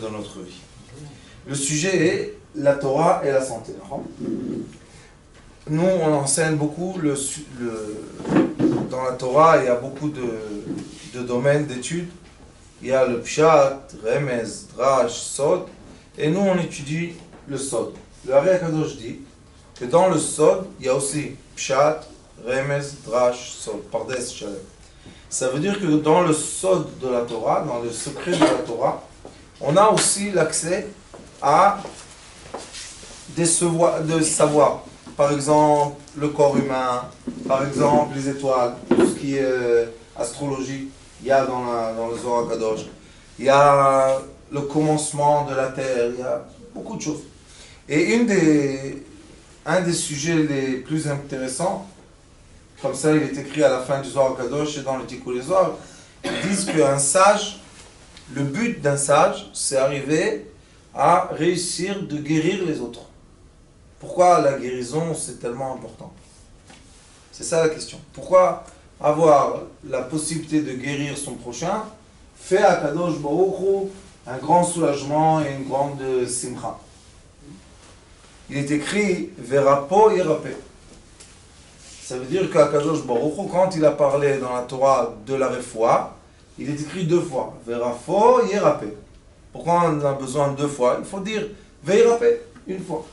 dans notre vie. Le sujet est la Torah et la santé. Nous, on enseigne beaucoup dans la Torah, il y a beaucoup de domaines d'études. Il y a le Pshat, Remez, Drash, Sod, et nous, on étudie le Sod. Le Ari HaKadosh dit que dans le Sod, il y a aussi Pshat, Remez, Drash, Sod, Pardes, Shalem. Ça veut dire que dans le Sod de la Torah, dans le secret de la Torah, on a aussi l'accès à des savoirs. Par exemple, le corps humain, par exemple, les étoiles, tout ce qui est astrologie, il y a dans le Zohar HaKadosh. Il y a le commencement de la Terre, il y a beaucoup de choses. Et un des sujets les plus intéressants, comme ça il est écrit à la fin du Zohar HaKadosh et dans le Tikkun Zohar, ils disent qu'un sage, le but d'un sage, c'est arriver à réussir de guérir les autres. Pourquoi la guérison, c'est tellement important? C'est ça la question. Pourquoi avoir la possibilité de guérir son prochain fait à Kadosh Baruch Hu un grand soulagement et une grande simcha? Il est écrit Verapo Yerape. Ça veut dire qu'à Kadosh Baruch Hu, quand il a parlé dans la Torah de la Refoua, il est écrit 2 fois. Verafo Yerape. Pourquoi on a besoin 2 fois? Il faut dire Veirape, 1 fois.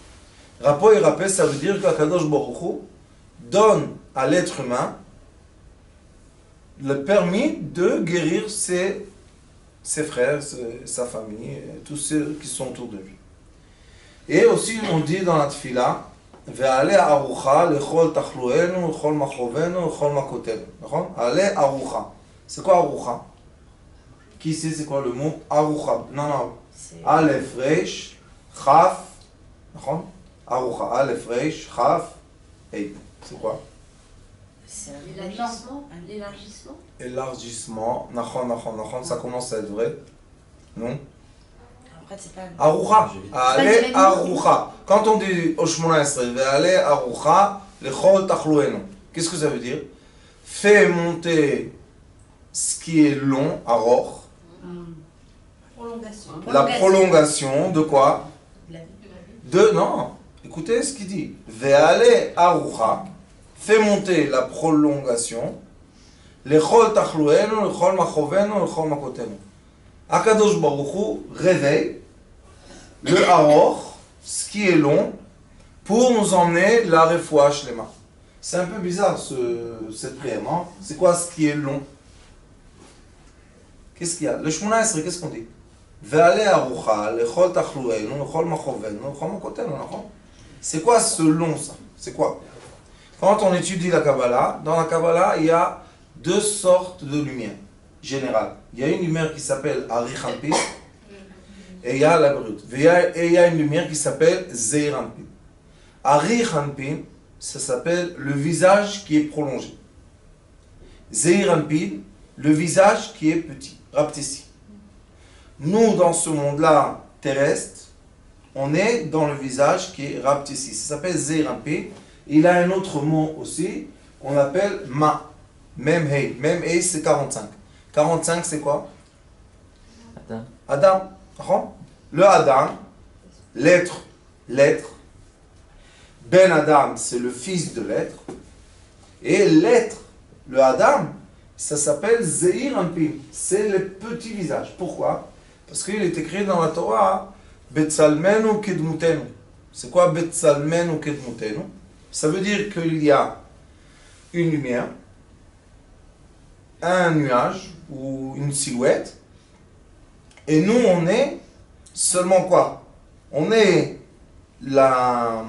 Rapo et Rapé, ça veut dire qu'Akadosh Baruch Hu donne à l'être humain le permis de guérir ses frères, sa famille, tous ceux qui sont autour de lui. Et aussi, on dit dans la Tfila, Ve'ale arucha lechol tachluenu, lechol machovenu, lechol makotenu. Ale arucha. C'est quoi arucha? Qui sait c'est quoi le mot arucha? Non. Aleph, Reish, Chaf, Arucha, Aleph, Reish, Chaf, Hey. C'est quoi? C'est l'élargissement. Élargissement. Nachon, ça commence à être vrai. Non? Après, c'est pas... Arucha. Ale arucha. Quand on dit au Shmona Esrei, ale arucha, lechol tachluenu. Qu'est-ce que ça veut dire? Fais monter ce qui est long, aror. La prolongation de quoi? Non. Écoutez ce qu'il dit. Ve'ale arucha. Fais monter la prolongation. Lechol tachluenu, lechol machovenu, lechol makotenu. Akadosh Baruch Hu réveille le aror, ce qui est long, pour nous emmener la refoua shlema. C'est un peu bizarre cette prière, non? C'est quoi ce qui est long? Qu'est-ce qu'il y a? Le Shmona Esrei, qu'est-ce qu'on dit? Ve'ale arucha, lechol tachluenu, lechol machovenu, lechol makotenu. C'est quoi ce long, ça? C'est quoi? Quand on étudie la Kabbalah, dans la Kabbalah, il y a 2 sortes de lumière générale. Il y a une lumière qui s'appelle Arich Anpin, et il y a la brute. Et il y a une lumière qui s'appelle Zeir Anpin. Arich Anpin, ça s'appelle le visage qui est prolongé. Zeir Anpin, le visage qui est petit, rapetissé. Nous, dans ce monde-là terrestre, on est dans le visage qui est rapetissé. Ça s'appelle Zeir Anpin. Il a un autre mot aussi qu'on appelle Ma. Mem Hei. Mem Hei, c'est 45. 45, c'est quoi? Adam. Le Adam, l'être. Ben Adam, c'est le fils de l'être. Et l'être, le Adam, ça s'appelle Zeir Anpin. C'est le petit visage. Pourquoi? Parce qu'il est écrit dans la Torah, Betsalmenu Kedmutenu. C'est quoi Betsalmenu Kedmutenu? Ça veut dire qu'il y a une lumière, un nuage ou une silhouette, et nous on est seulement quoi? On est pas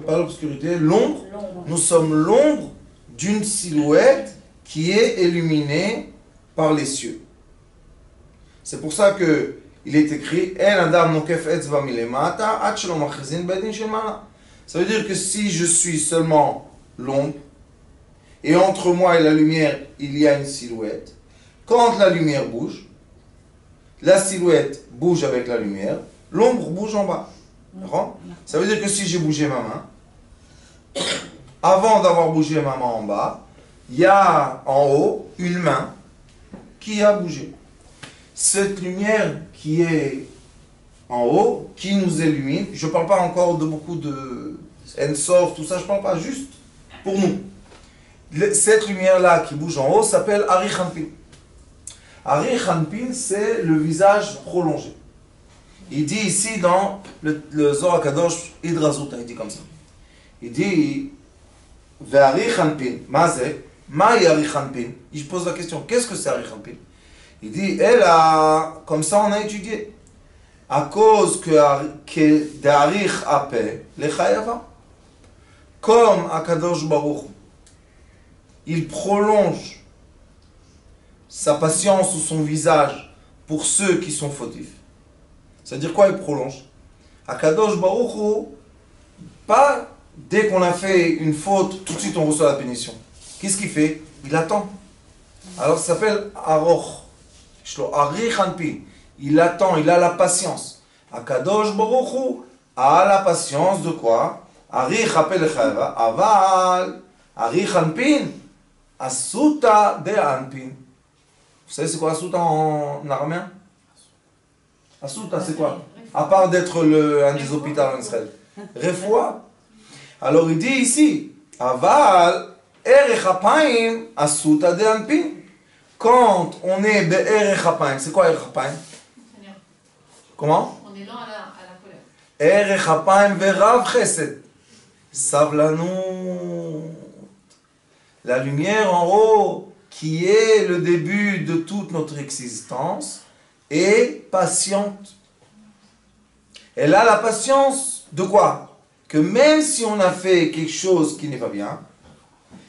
l'obscurité, l'ombre. Nous sommes l'ombre d'une silhouette qui est illuminée par les cieux. C'est pour ça que il est écrit En adam nokef etzva milemata ad shelo machzin bedin shel mana. Ça veut dire que si je suis seulement l'ombre, et entre moi et la lumière, il y a une silhouette, quand la lumière bouge, la silhouette bouge avec la lumière, l'ombre bouge en bas. Ça veut dire que si j'ai bougé ma main, avant d'avoir bougé ma main en bas, il y a en haut une main qui a bougé. cette lumière qui est en haut, qui nous illumine, je ne parle pas encore de beaucoup de Ensof, tout ça, je ne parle pas, juste pour nous. Cette lumière-là qui bouge en haut s'appelle Ari Hanpin. Ari Hanpin, c'est le visage prolongé. Il dit ici dans le Zohar HaKadosh, Idrazut, il dit comme ça. Il dit, Ve'ari Hanpin, Mazé, Maï Ari Hanpin. Il pose la question, qu'est-ce que c'est Ari Hanpin? Il dit, elle a, comme ça on a étudié, à cause que d'Arich Apé, les Chayava, comme Akadosh Baruch, il prolonge sa patience ou son visage pour ceux qui sont fautifs. C'est-à-dire quoi il prolonge? Akadosh Baruch, pas dès qu'on a fait une faute, tout de suite on reçoit la punition. Qu'est-ce qu'il fait? Il attend. Alors ça s'appelle Aroch. Ari Hanpin. Il attend, il a la patience. Akadosh Baruch Hu a la patience de quoi? Ari Chapel Chayva, Aval, Ari Hanpin, Asuta de Hanpin. Vous savez c'est quoi Asuta en araméen? Asuta c'est quoi? À part d'être un des hôpitaux en Israël. Refoua. Alors il dit ici, Aval, Erech Hapaim, Asuta de Hanpin. Quand on est Be'erech Hapaim, c'est quoi Erech Hapaim? Comment? On est lent à la colère. Erech Hapaim Verav Chesed. Savlanut. La lumière en haut, qui est le début de toute notre existence, est patiente. Elle a la patience de quoi? Que même si on a fait quelque chose qui n'est pas bien,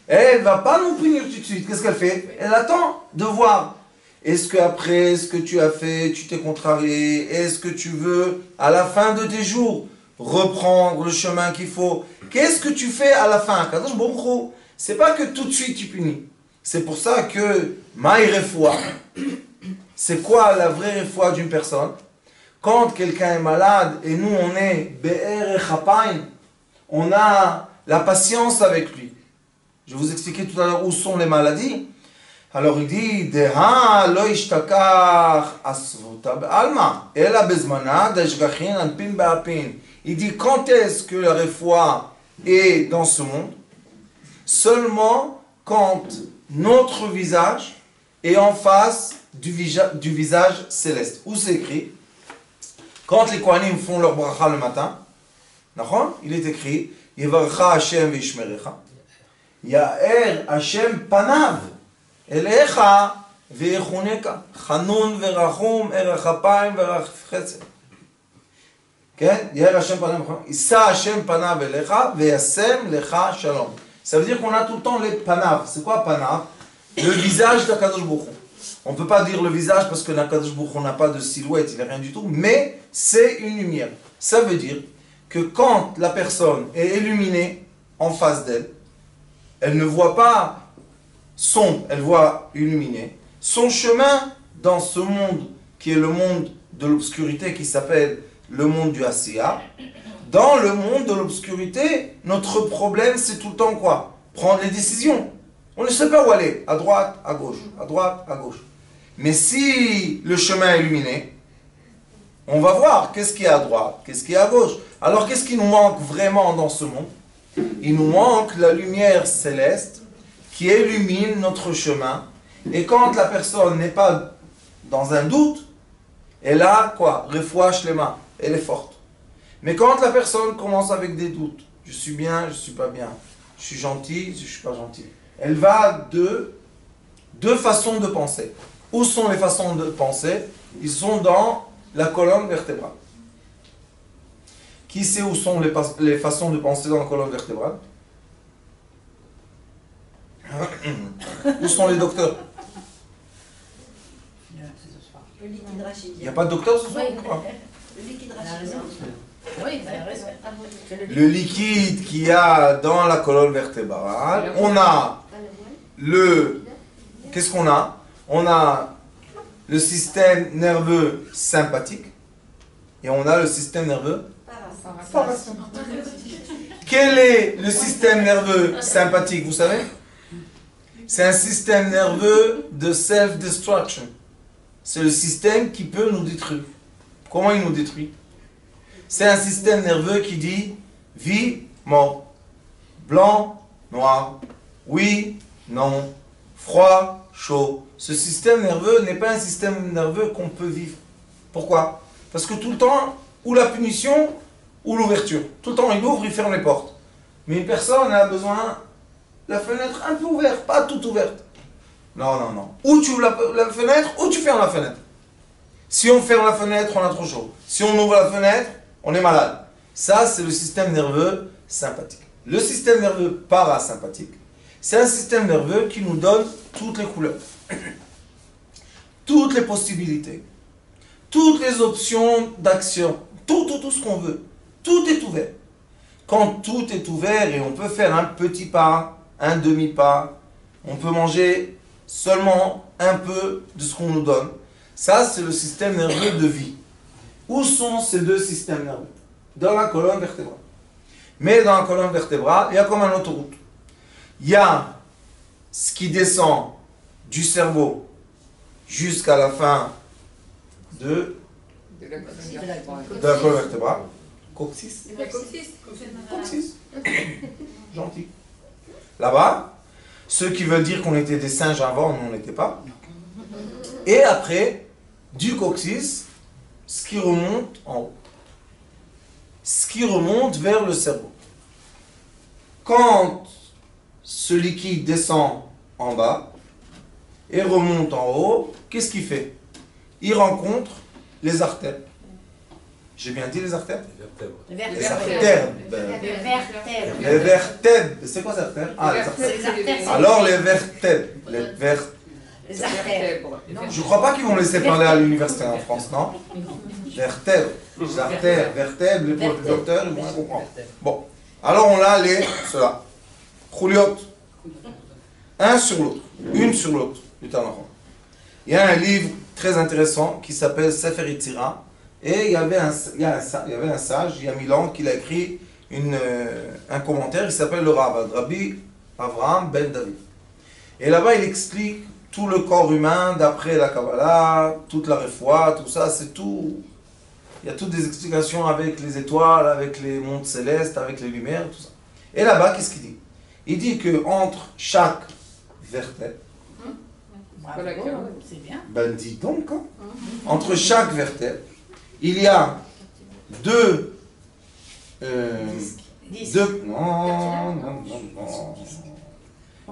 elle ne va pas nous punir tout de suite. Qu'est-ce qu'elle fait? Elle attend de voir. Est-ce qu'après ce que tu as fait, tu t'es contrarié? Est-ce que tu veux, à la fin de tes jours, reprendre le chemin qu'il faut? Qu'est-ce que tu fais à la fin? Kadosh Baruch Hu, c'est pas que tout de suite tu punis. C'est pour ça que Maï Refoua, c'est quoi la vraie Refoua d'une personne? Quand quelqu'un est malade et nous on est Be'erech Hapaim, on a la patience avec lui. Je vous expliquais tout à l'heure où sont les maladies. Alors il dit, Deha lo ishtakach asvuta be'alma, ela bezmana d'ashgachin anpin be'apin. Il dit, quand est-ce que la refoua est dans ce monde? Seulement quand notre visage est en face du visage céleste. Où c'est écrit? Quand les Kohanim font leur bracha le matin, il est écrit, Yevarcha Hashem ve'ishmerecha, Ya'er Hashem panav, Elecha ve'echuneka, Chanun ve'rachum, Erech Hapaim ve'erech chesed. Ya'er Hashem panav, Issa Hashem panav elecha, ve'yasem lecha shalom. Ça veut dire qu'on a tout le temps les panav. C'est quoi panav? Le visage d'Akadosh Baruch Hu. On ne peut pas dire le visage parce que l'Akadosh Baruch Hu n'a pas de silhouette, il n'a rien du tout, mais c'est une lumière. Ça veut dire que quand la personne est illuminée en face d'elle, elle ne voit pas sombre, elle voit illuminé. Son chemin dans ce monde qui est le monde de l'obscurité, qui s'appelle le monde du Asiya, dans le monde de l'obscurité, notre problème c'est tout le temps quoi? Prendre les décisions. On ne sait pas où aller, à droite, à gauche, à droite, à gauche. Mais si le chemin est illuminé, on va voir qu'est-ce qui est à droite, qu'est-ce qui est à gauche. Alors qu'est-ce qui nous manque vraiment dans ce monde? Il nous manque la lumière céleste qui illumine notre chemin. Et quand la personne n'est pas dans un doute, elle a quoi? Refoua shlema, elle est forte. Mais quand la personne commence avec des doutes, je suis bien, je ne suis pas bien, je suis gentil, je ne suis pas gentil, elle va de deux façons de penser. Où sont les façons de penser? Ils sont dans la colonne vertébrale. Qui sait où sont les façons de penser dans la colonne vertébrale? Où sont les docteurs? Le liquide rachidien. Il n'y a pas de docteur ce soir? Le liquide rachidien. Oui, t'as raison. Le liquide qu'il y a dans la colonne vertébrale, on a le... Qu'est-ce qu'on a? On a le système nerveux sympathique et on a le système nerveux parasympathique. Quel est le système nerveux sympathique, vous savez? C'est un système nerveux de self-destruction. c'est le système qui peut nous détruire. Comment il nous détruit? C'est un système nerveux qui dit vie, mort, blanc, noir, oui, non, froid, chaud. Ce système nerveux n'est pas un système nerveux qu'on peut vivre. Pourquoi? Parce que tout le temps, ou la punition, ou l'ouverture. Tout le temps, il ouvre, il ferme les portes. Mais une personne a besoin de la fenêtre un peu ouverte, pas toute ouverte. Non, non, non. Ou tu ouvres la fenêtre, ou tu fermes la fenêtre. Si on ferme la fenêtre, on a trop chaud. Si on ouvre la fenêtre, on est malade. Ça, c'est le système nerveux sympathique. Le système nerveux parasympathique, c'est un système nerveux qui nous donne toutes les couleurs, toutes les possibilités, toutes les options d'action, tout ce qu'on veut. Tout est ouvert. Quand tout est ouvert et on peut faire un petit pas, un demi-pas, on peut manger seulement un peu de ce qu'on nous donne. Ça, c'est le système nerveux de vie. Où sont ces deux systèmes nerveux? Dans la colonne vertébrale. Mais dans la colonne vertébrale, il y a comme une autoroute. Il y a ce qui descend du cerveau jusqu'à la fin de la colonne vertébrale. Coccyx. Coccyx. Gentil. Là-bas, ce qui veut dire qu'on était des singes avant, nous on n'était pas. Et après, du coccyx, ce qui remonte en haut. Ce qui remonte vers le cerveau. Quand ce liquide descend en bas et remonte en haut, qu'est-ce qu'il fait? Il rencontre les artères. J'ai bien dit les artères? Les artères. Les vertèbres. C'est quoi les artères? Ah, les artères. Alors les vertèbres. Les artères. Je ne crois pas qu'ils vont laisser parler à l'université en France, non? Vertèbres. Les artères, vertèbres, les docteurs, ils vont comprendre. Bon. Alors on a ceux-là. Chouliotes. Un sur l'autre. Une sur l'autre. Il y a un livre très intéressant qui s'appelle Sefer Yetzira. Et il y avait un sage, il y a 1000 ans, qui a écrit un commentaire qui s'appelle le Rabbi Avraham Ben David. Et là-bas, il explique tout le corps humain d'après la Kabbalah, toute la Refoua, tout ça, c'est tout. Il y a toutes des explications avec les étoiles, avec les mondes célestes, avec les lumières, tout ça. Et là-bas, qu'est-ce qu'il dit? Il dit qu'entre chaque vertèbre, c'est bien. Ben dis donc, hein, entre chaque vertèbre, il y a deux, non.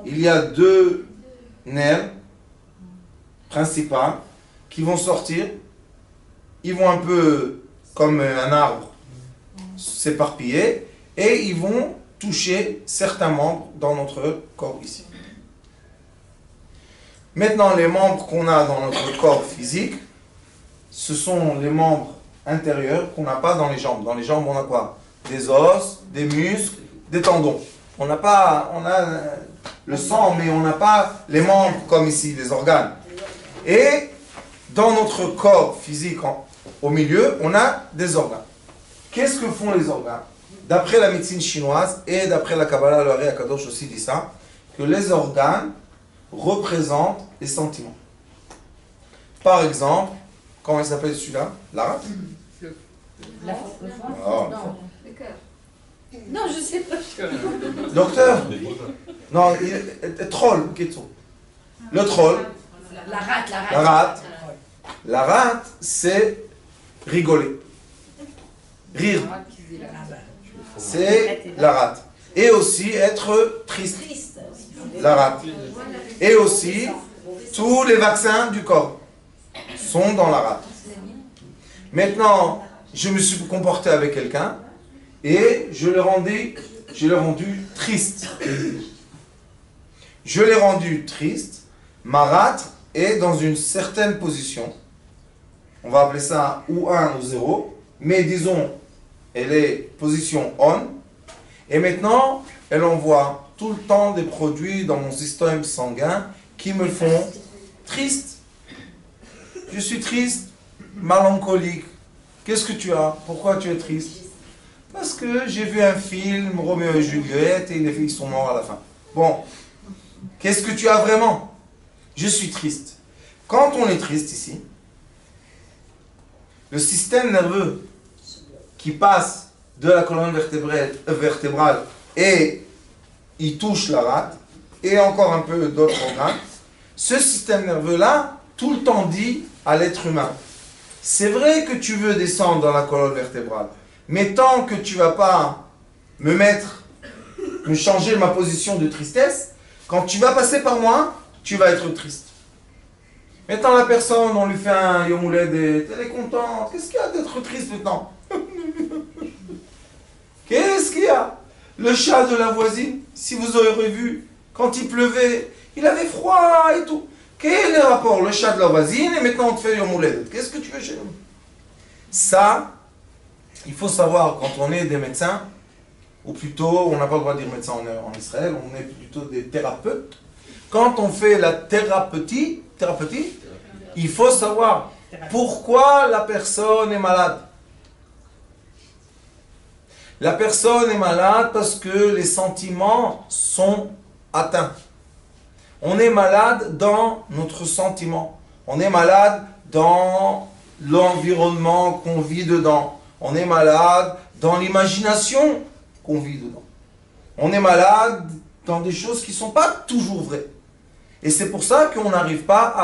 Il y a deux nerfs principaux qui vont sortir. Ils vont un peu comme un arbre s'éparpiller et ils vont toucher certains membres dans notre corps ici. Maintenant, les membres qu'on a dans notre corps physique, ce sont les membres intérieurs qu'on n'a pas dans les jambes. Dans les jambes, on a quoi? Des os, des muscles, des tendons. On a le sang, mais on n'a pas les membres comme ici, les organes. Et dans notre corps physique, au milieu, on a des organes. Qu'est-ce que font les organes? D'après la médecine chinoise et d'après la Kabbalah, le Ari Akadosh aussi dit ça, que les organes représentent les sentiments. Par exemple, comment il s'appelle celui-là? La rate? Oh. Le cœur. Non, je sais pas. Docteur? Non, troll, qu'est-ce? Le troll. La rate, c'est rigoler. Rire. C'est la rate. Et aussi être triste. La rate. Et aussi, tous les vaccins du corps sont dans la rate. Maintenant, je me suis comporté avec quelqu'un et je l'ai rendu triste. Je l'ai rendu triste. Ma rate est dans une certaine position. On va appeler ça ou 1 ou 0. Mais disons, elle est position on. Et maintenant, elle envoie tout le temps des produits dans mon système sanguin qui me font triste. Je suis triste, mélancolique. Qu'est-ce que tu as? Pourquoi tu es triste? Parce que j'ai vu un film, Roméo et Juliette, et les filles sont morts à la fin. Bon, qu'est-ce que tu as vraiment? Je suis triste. Quand on est triste ici, le système nerveux qui passe de la colonne vertébrale et il touche la rate, et encore un peu d'autres organes, ce système nerveux-là, tout le temps dit à l'être humain, c'est vrai que tu veux descendre dans la colonne vertébrale, mais tant que tu ne vas pas me changer ma position de tristesse, quand tu vas passer par moi, tu vas être triste. Maintenant la personne, on lui fait un yomouled et elle est contente. Qu'est-ce qu'il y a d'être triste maintenant? Qu'est-ce qu'il y a? Le chat de la voisine, si vous aurez vu, quand il pleuvait, il avait froid et tout. Quel est le rapport? Le chat de la voisine et maintenant on te fait yomouled. Qu'est-ce que tu veux chez nous? Ça, il faut savoir quand on est des médecins, ou plutôt, on n'a pas le droit de dire médecin en Israël, on est plutôt des thérapeutes. Quand on fait la thérapeutie, il faut savoir pourquoi la personne est malade. La personne est malade parce que les sentiments sont atteints. On est malade dans notre sentiment. On est malade dans l'environnement qu'on vit dedans. On est malade dans l'imagination qu'on vit dedans. On est malade dans des choses qui ne sont pas toujours vraies. Et c'est pour ça qu'on n'arrive pas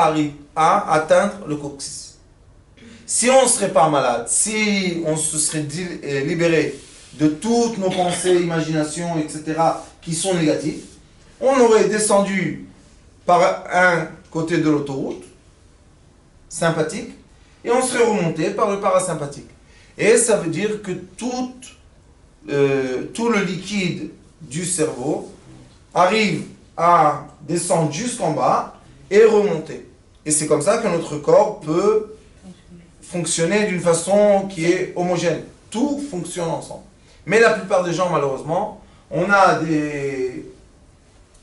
à atteindre le coccyx. Si on ne serait pas malade, si on se serait libéré de toutes nos pensées, imaginations, etc., qui sont négatives, on aurait descendu par un côté de l'autoroute, sympathique, et on serait remonté par le parasympathique. Et ça veut dire que tout le liquide du cerveau arrive à descendre jusqu'en bas et remonter. Et c'est comme ça que notre corps peut fonctionner d'une façon qui est homogène. Tout fonctionne ensemble. Mais la plupart des gens, malheureusement, on a des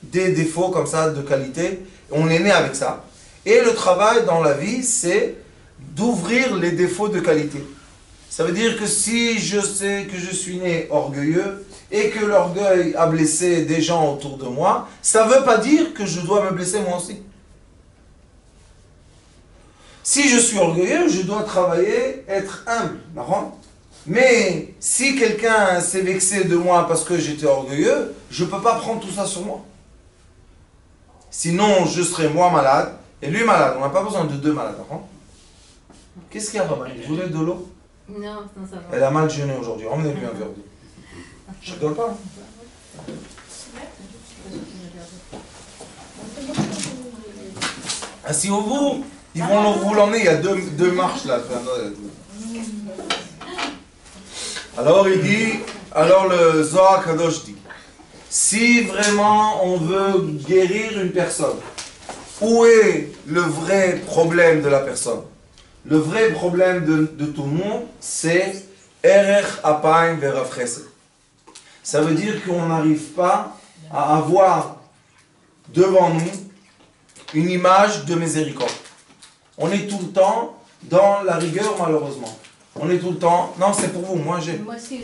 défauts comme ça de qualité. On est né avec ça. Et le travail dans la vie, c'est d'ouvrir les défauts de qualité. Ça veut dire que si je sais que je suis né orgueilleux et que l'orgueil a blessé des gens autour de moi, ça ne veut pas dire que je dois me blesser moi aussi. Si je suis orgueilleux, je dois travailler, être humble. Mais si quelqu'un s'est vexé de moi parce que j'étais orgueilleux, je ne peux pas prendre tout ça sur moi. Sinon, je serai moi malade et lui malade. On n'a pas besoin de deux malades. Qu'est-ce qu'il y a, Rabat? Vous voulez de l'eau? Non, ça va. Elle a mal jeûné aujourd'hui. Emmenez-lui un verre d'eau. Je ne rigole pas. Asseyez-vous. Ils vont vous l'emmener. Il y a deux marches là. Alors il dit, alors le Zohar Kadosh dit, si vraiment on veut guérir une personne, où est le vrai problème de la personne? Le vrai problème de tout le monde, c'est Erech Apayim Verav Chesed. Ça veut dire qu'on n'arrive pas à avoir devant nous une image de miséricorde. On est tout le temps dans la rigueur, malheureusement. On est tout le temps... Non, c'est pour vous, moi j'ai... Moi aussi.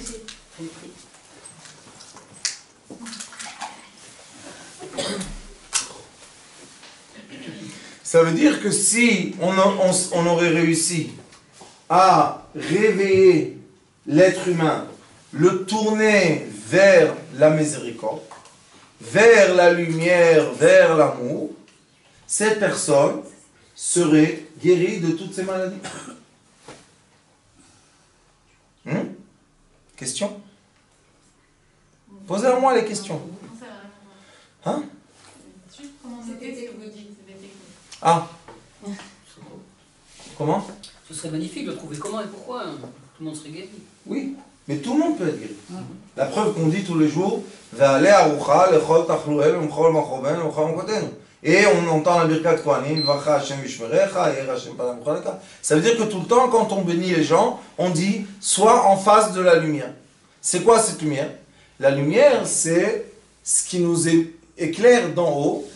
Ça veut dire que si on aurait réussi à réveiller l'être humain, le tourner vers la miséricorde, vers la lumière, vers l'amour, cette personne serait guérie de toutes ses maladies. Question? Posez-moi les questions. Hein? Comment c'était ce que vous dites? Ah. Comment? Ce serait magnifique de trouver comment et pourquoi tout le monde serait guéri. Oui, mais tout le monde peut être guéri. La preuve qu'on dit tous les jours, et on entend la Birkat Kohanim, ça veut dire que tout le temps, quand on bénit les gens, on dit, sois en face de la lumière. C'est quoi cette lumière? La lumière, c'est ce qui nous éclaire d'en haut.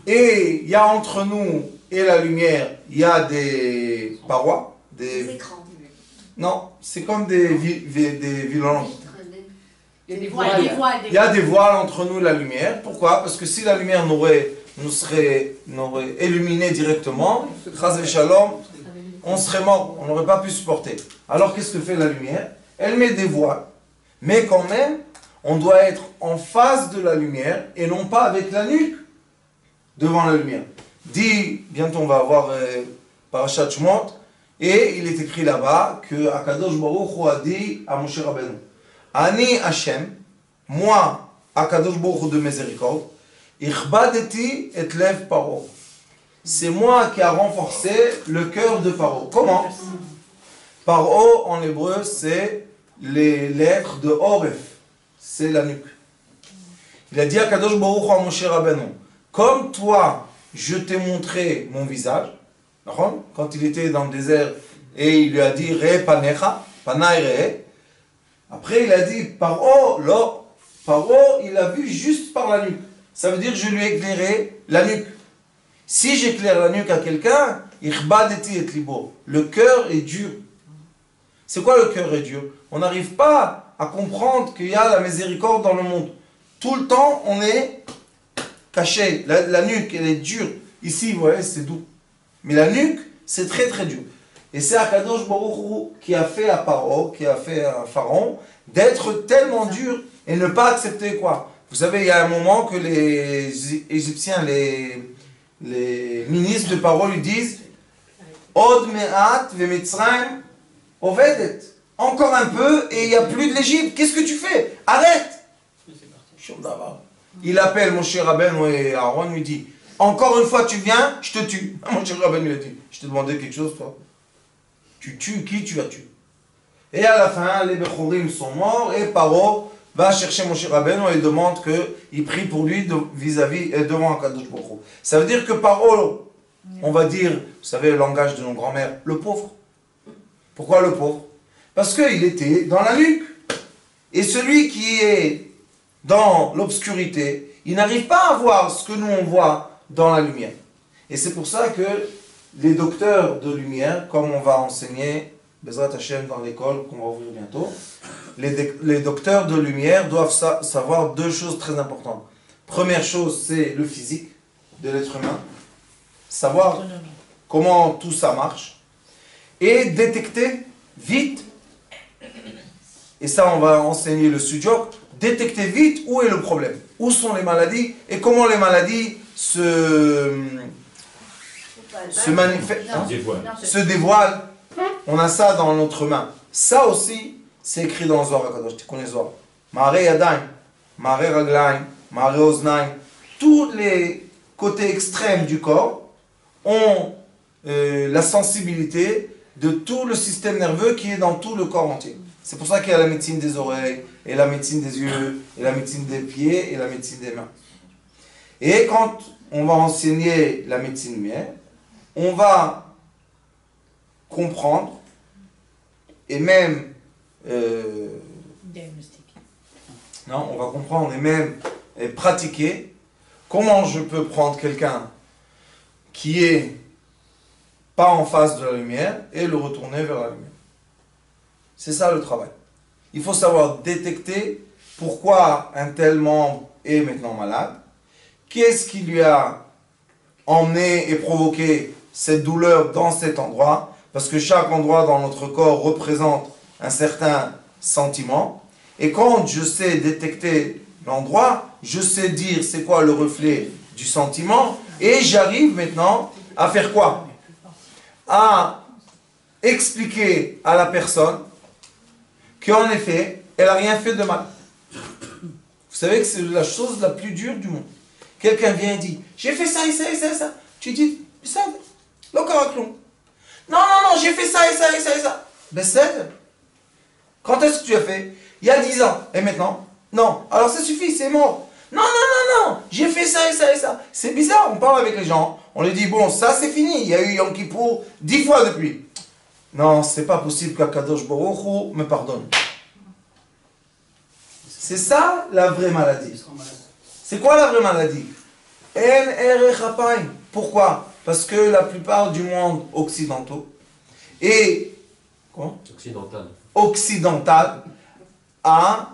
Et il y a entre nous et la lumière, il y a des parois, Des écrans. Non, c'est comme des violons. Il y a des Voiles. voiles. Il y a des voiles entre nous et la lumière. Pourquoi? Parce que si la lumière nous aurait illuminé directement, Chaz v'Shalom, on serait mort, on n'aurait pas pu supporter. Alors qu'est-ce que fait la lumière? Elle met des voiles, mais quand même, on doit être en face de la lumière et non pas avec la nuque devant la lumière. Dit, bientôt on va avoir Parashat Shemot, et il est écrit là-bas que Akadosh Baruch Hu a dit à Moshe Rabbeinu, Ani Hashem, moi, Akadosh Baruch Hu de miséricorde, Ichbadeti et lev Paro. C'est moi qui a renforcé le cœur de Paro. Comment? Paro en hébreu c'est les lettres de Oref, c'est la nuque. Il a dit à Kadosh Baruch Hu à Moshe Rabbeinu, comme toi je t'ai montré mon visage, quand il était dans le désert et il lui a dit Re panecha, panai re. Après il a dit Paro, lo, Paro il a vu juste par la nuque. Ça veut dire que je lui ai éclairé la nuque. Si j'éclaire la nuque à quelqu'un, ichbadeti et libo. Le cœur est dur. C'est quoi le cœur est dur? On n'arrive pas à comprendre qu'il y a la miséricorde dans le monde. Tout le temps, on est caché. La nuque, elle est dure. Ici, vous voyez, c'est doux. Mais la nuque, c'est très très dur. Et c'est Akadosh Baruch Hu qui a fait à Paro, qui a fait à Pharaon, d'être tellement dur et ne pas accepter quoi? Vous savez, il y a un moment que les Égyptiens, les ministres de Paro lui disent Od me'at ve'mitzrayim ovedet. Encore un peu et il n'y a plus de l'Égypte. Qu'est-ce que tu fais? Arrête! Il appelle Moshe Rabbeinu et Aaron lui dit encore une fois tu viens, je te tue. Moshe Rabbeinu lui a dit je te demandais quelque chose toi. Tu tues qui tu as tué? Et à la fin, les Bechorim sont morts et Paro va chercher Moshe Rabbeinu et demande qu'il prie pour lui vis-à-vis et devant Akadosh Baruch Hu. Ça veut dire que Paro, on va dire, vous savez le langage de nos grands-mères, le pauvre. Pourquoi le pauvre? Parce qu'il était dans la nuque. Et celui qui est dans l'obscurité, il n'arrive pas à voir ce que nous on voit dans la lumière. Et c'est pour ça que les docteurs de lumière, comme on va enseigner Bezrat Hashem dans l'école qu'on va ouvrir bientôt, les docteurs de lumière doivent savoir deux choses très importantes. Première chose, c'est le physique de l'être humain, savoir comment tout ça marche, et détecter vite, et ça on va enseigner le studio, détecter vite où est le problème, où sont les maladies, et comment les maladies se manifestent, se dévoilent. On a ça dans notre main. Ça aussi, c'est écrit dans Zohar HaKadosh. Tu connais Zohar. Mare Yadayim, Mare Raglayim, Mare Oznaim. Tous les côtés extrêmes du corps ont la sensibilité de tout le système nerveux qui est dans tout le corps entier. C'est pour ça qu'il y a la médecine des oreilles, et la médecine des yeux, et la médecine des pieds, et la médecine des mains. Et quand on va enseigner la médecine lumière, on va comprendre, et même... non, on va comprendre et même pratiquer comment je peux prendre quelqu'un qui est pas en face de la lumière et le retourner vers la lumière. C'est ça le travail. Il faut savoir détecter pourquoi un tel membre est maintenant malade, qu'est-ce qui lui a emmené et provoqué cette douleur dans cet endroit, parce que chaque endroit dans notre corps représente un certain sentiment, et quand je sais détecter l'endroit, je sais dire c'est quoi le reflet du sentiment, et j'arrive maintenant à faire quoi? À expliquer à la personne qu'en effet, elle n'a rien fait de mal. Vous savez que c'est la chose la plus dure du monde. Quelqu'un vient et dit, j'ai fait ça et ça et ça et ça. Tu dis, ça, le caraclon. Non, j'ai fait ça et ça et ça et ça. Ben c'est. Quand est-ce que tu as fait? Il y a 10 ans. Et maintenant? Non. Alors ça suffit, c'est mort. Non, j'ai fait ça et ça et ça. C'est bizarre, on parle avec les gens, on leur dit, bon, ça c'est fini, il y a eu Yom Kippour 10 fois depuis. Non, c'est pas possible qu'Akadosh Baruch Hu me pardonne. C'est ça la vraie maladie. C'est quoi la vraie maladie? En erech apayim. Pourquoi? Parce que la plupart du monde occidentaux et occidental a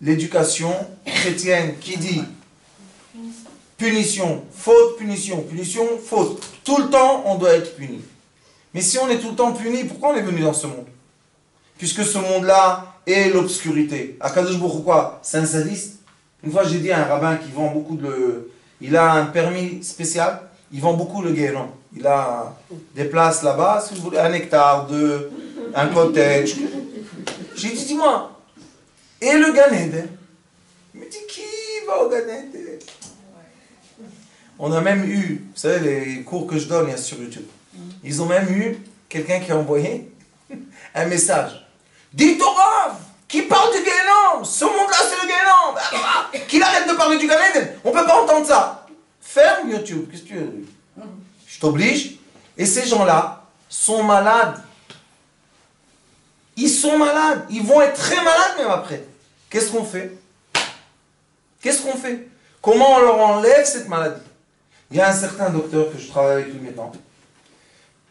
l'éducation chrétienne qui dit punition, faute, punition, punition, faute. Tout le temps, on doit être puni. Mais si on est tout le temps puni, pourquoi on est venu dans ce monde? Puisque ce monde-là est l'obscurité. Akadosh Baruch Hu, quoi? C'est un sadiste. Une fois, j'ai dit à un rabbin qui vend beaucoup de... Il a un permis spécial, il vend beaucoup le guénon. Il a des places là-bas, si vous voulez, un hectare, un cottage. J'ai dit, dis-moi, et le Gan Eden? Il me dit, qui va au Gan Eden? On a même eu, vous savez, les cours que je donne, il y a sur YouTube. Ils ont même eu quelqu'un qui a envoyé un message. Dites au Rav, qui parle du Guénom, ce monde-là c'est le Guénom, qu'il arrête de parler du Gan Eden, on ne peut pas entendre ça. Ferme YouTube, qu'est-ce que tu veux? Je t'oblige. Et ces gens-là sont malades. Ils sont malades, ils vont être très malades même après. Qu'est-ce qu'on fait? Qu'est-ce qu'on fait? Comment on leur enlève cette maladie? Il y a un certain docteur que je travaille avec lui maintenant,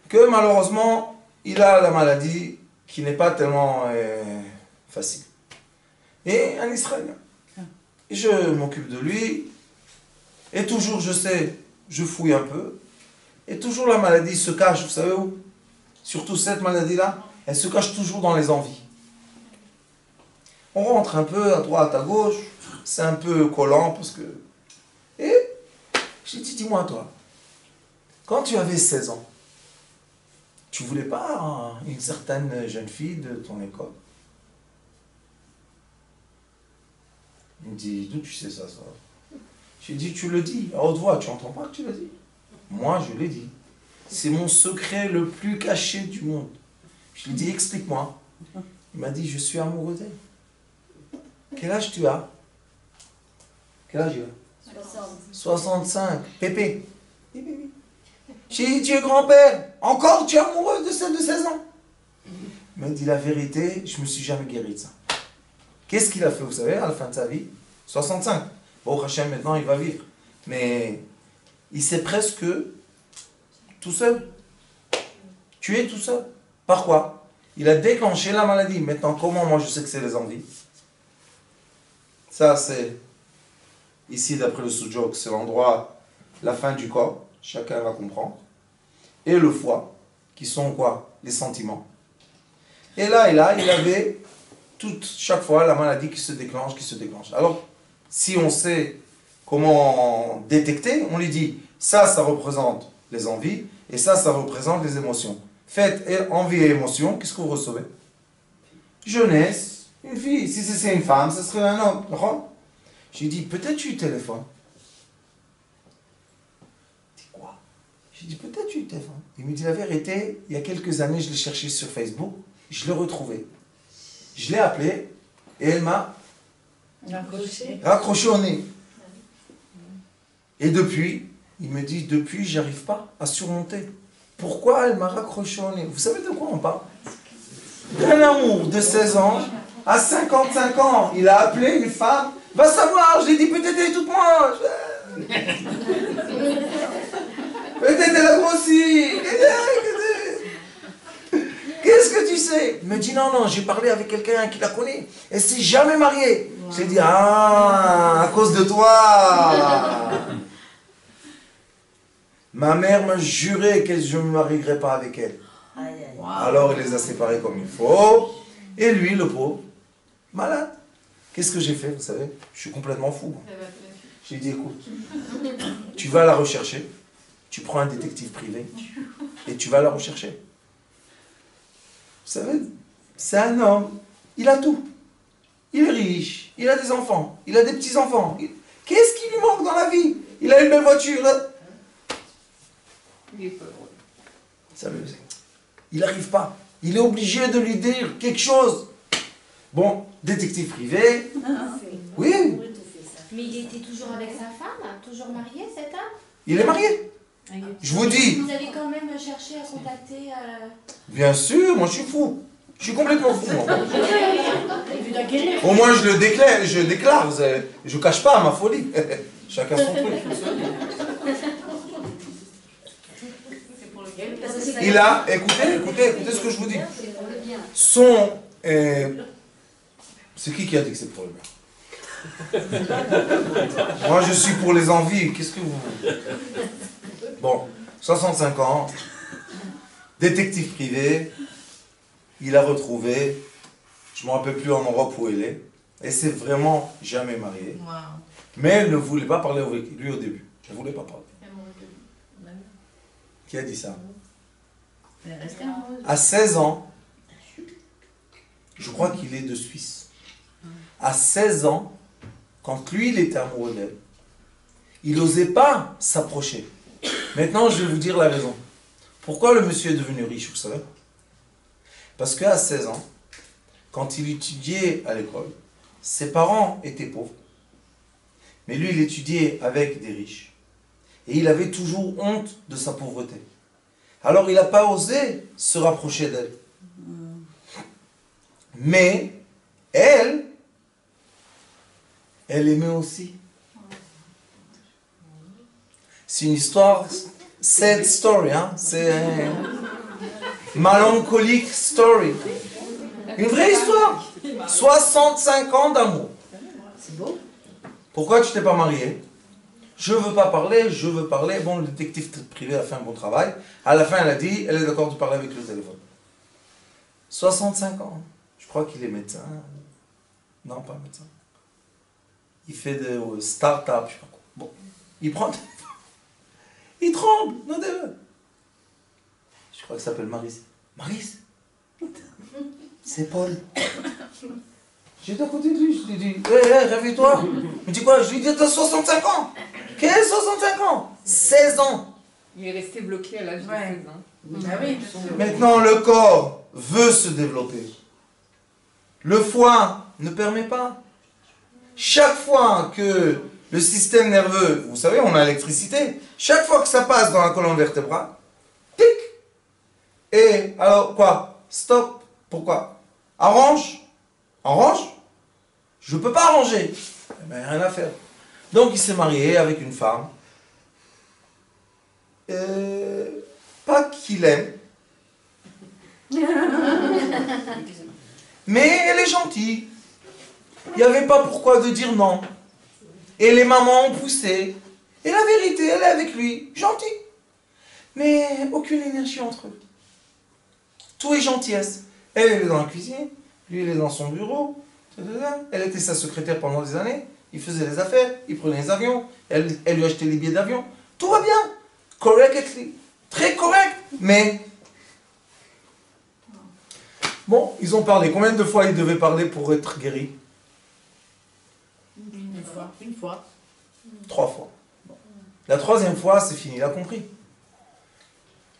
que malheureusement, il a la maladie qui n'est pas tellement facile. Et un Israélien. Et je m'occupe de lui, et toujours, je sais, je fouille un peu, et toujours la maladie se cache, vous savez où? Surtout cette maladie-là, elle se cache toujours dans les envies. On rentre un peu à droite, à gauche, c'est un peu collant, parce que... Et j'ai dit, dis-moi toi, quand tu avais 16 ans, tu voulais pas une certaine jeune fille de ton école? Il me dit, d'où tu sais ça? J'ai dit, tu le dis, à haute voix, tu n'entends pas que tu le dis? Moi, je l'ai dit. C'est mon secret le plus caché du monde. Je lui ai dit, explique-moi. Il m'a dit, je suis amoureux d'elle. Quel âge tu as? Quel âge il a? 65. Pépé. J'ai dit, tu es grand-père. Encore, tu es amoureux de celle de 16 ans? Il m'a dit, la vérité, je ne me suis jamais guéri de ça. Qu'est-ce qu'il a fait, vous savez, à la fin de sa vie? 65. Bon, Hachem, maintenant, il va vivre. Mais il s'est presque tout seul. Tué tout seul. Par quoi? Il a déclenché la maladie. Maintenant, comment moi je sais que c'est les envies? Ça, c'est... Ici, d'après le Soujok, c'est l'endroit, la fin du corps. Chacun va comprendre. Et le foie, qui sont quoi? Les sentiments. Et là, il avait chaque fois la maladie qui se déclenche, Alors, si on sait comment détecter, on lui dit, ça représente les envies, et ça représente les émotions. Faites envie et émotion, qu'est-ce que vous recevez? Jeunesse, une fille. Si c'est une femme, ce serait un homme. J'ai dit, peut-être tu téléphones. Il dit quoi? J'ai dit, peut-être tu téléphones. Il me dit la vérité, il y a quelques années, je l'ai cherché sur Facebook, je l'ai retrouvé. Je l'ai appelé, et elle m'a raccroché au nez. Et depuis, il me dit, depuis, j'arrive pas à surmonter. Pourquoi elle m'a raccroché au nez? Vous savez de quoi on parle? D'un amour de 16 ans, à 55 ans, il a appelé une femme. Va savoir, je lui ai dit, peut-être elle est toute moche. Peut-être elle a grossi. Qu'est-ce que tu sais? Il me dit, non, j'ai parlé avec quelqu'un qui la connaît. Elle s'est jamais mariée. Wow. J'ai dit, à cause de toi. Ma mère m'a juré que je ne me marierai pas avec elle. Wow. Alors il les a séparés comme il faut. Et lui, le pauvre, malade. Qu'est-ce que j'ai fait, vous savez? Je suis complètement fou. J'ai dit, écoute, tu vas la rechercher, tu prends un détective privé, et tu vas la rechercher. Vous savez, c'est un homme, il a tout. Il est riche, il a des enfants, il a des petits-enfants. Qu'est-ce qui lui manque dans la vie? Il a une belle voiture. Il n'arrive pas. Il est obligé de lui dire quelque chose. Bon, détective privé. Oui. Mais il était toujours avec sa femme? Toujours marié, cet homme? Il est marié. Je vous dis. Vous avez quand même cherché à contacter... Bien sûr, moi je suis fou. Je suis complètement fou. Moi. Au moins je le déclare, je ne cache pas ma folie. Chacun son truc. Il a, écoutez ce que je vous dis. C'est qui a dit que c'est pour le bien? Moi je suis pour les envies, qu'est-ce que vous... Bon, 65 ans, Détective privé, il a retrouvé, je ne me rappelle plus en Europe où elle est, et c'est vraiment jamais mariée. Wow. Mais elle ne voulait pas parler avec lui au début. Elle ne voulait pas parler. Qui a dit ça? Elle est restée amoureuse. À 16 ans, je crois qu'il est de Suisse. À 16 ans, quand lui, il était amoureux d'elle, il n'osait pas s'approcher. Maintenant, je vais vous dire la raison. Pourquoi le monsieur est devenu riche, vous savez? Parce qu'à 16 ans, quand il étudiait à l'école, ses parents étaient pauvres. Mais lui, il étudiait avec des riches. Et il avait toujours honte de sa pauvreté. Alors, il n'a pas osé se rapprocher d'elle. Mais, elle aimait aussi. C'est une histoire, sad story, hein? C'est mélancolique story. Une vraie histoire. 65 ans d'amour. C'est beau. Pourquoi tu t'es pas marié? Je veux pas parler, je veux parler. Bon, le détective privé a fait un bon travail. À la fin, elle a dit, elle est d'accord de parler avec le téléphone. 65 ans. Je crois qu'il est médecin. Non, pas médecin. Il fait des start-up, je sais pas quoi. Bon, il prend... Il tremble, non de... Je crois qu'il s'appelle Maris. Maris? C'est Paul. J'étais à côté de lui, je lui ai dit, réveille-toi. Il me dit quoi? Je lui ai dit, t'as 65 ans. Quel 65 ans? 16 ans. Il est resté bloqué à l'âge de 16 ans. Bah oui, bien sûr. Maintenant, le corps veut se développer. Le foie ne permet pas. Chaque fois que le système nerveux, vous savez, on a l'électricité, chaque fois que ça passe dans la colonne vertébrale, tic. Et alors, quoi? Stop. Pourquoi? Arrange. Arrange. Je ne peux pas arranger. Eh ben, rien à faire. Donc, il s'est marié avec une femme. Pas qu'il aime. Mais elle est gentille. Il n'y avait pas pourquoi de dire non. Et les mamans ont poussé. Et la vérité, elle est avec lui. Gentil. Mais aucune énergie entre eux. Tout est gentillesse. Elle est dans la cuisine. Lui, il est dans son bureau. Elle était sa secrétaire pendant des années. Il faisait les affaires. Il prenait les avions. Elle lui achetait les billets d'avion. Tout va bien. Correctly. Très correct. Mais... Bon, ils ont parlé. Combien de fois ils devaient parler pour être guéris? Une fois. Une fois. 3 fois. La 3e fois, c'est fini. Il a compris.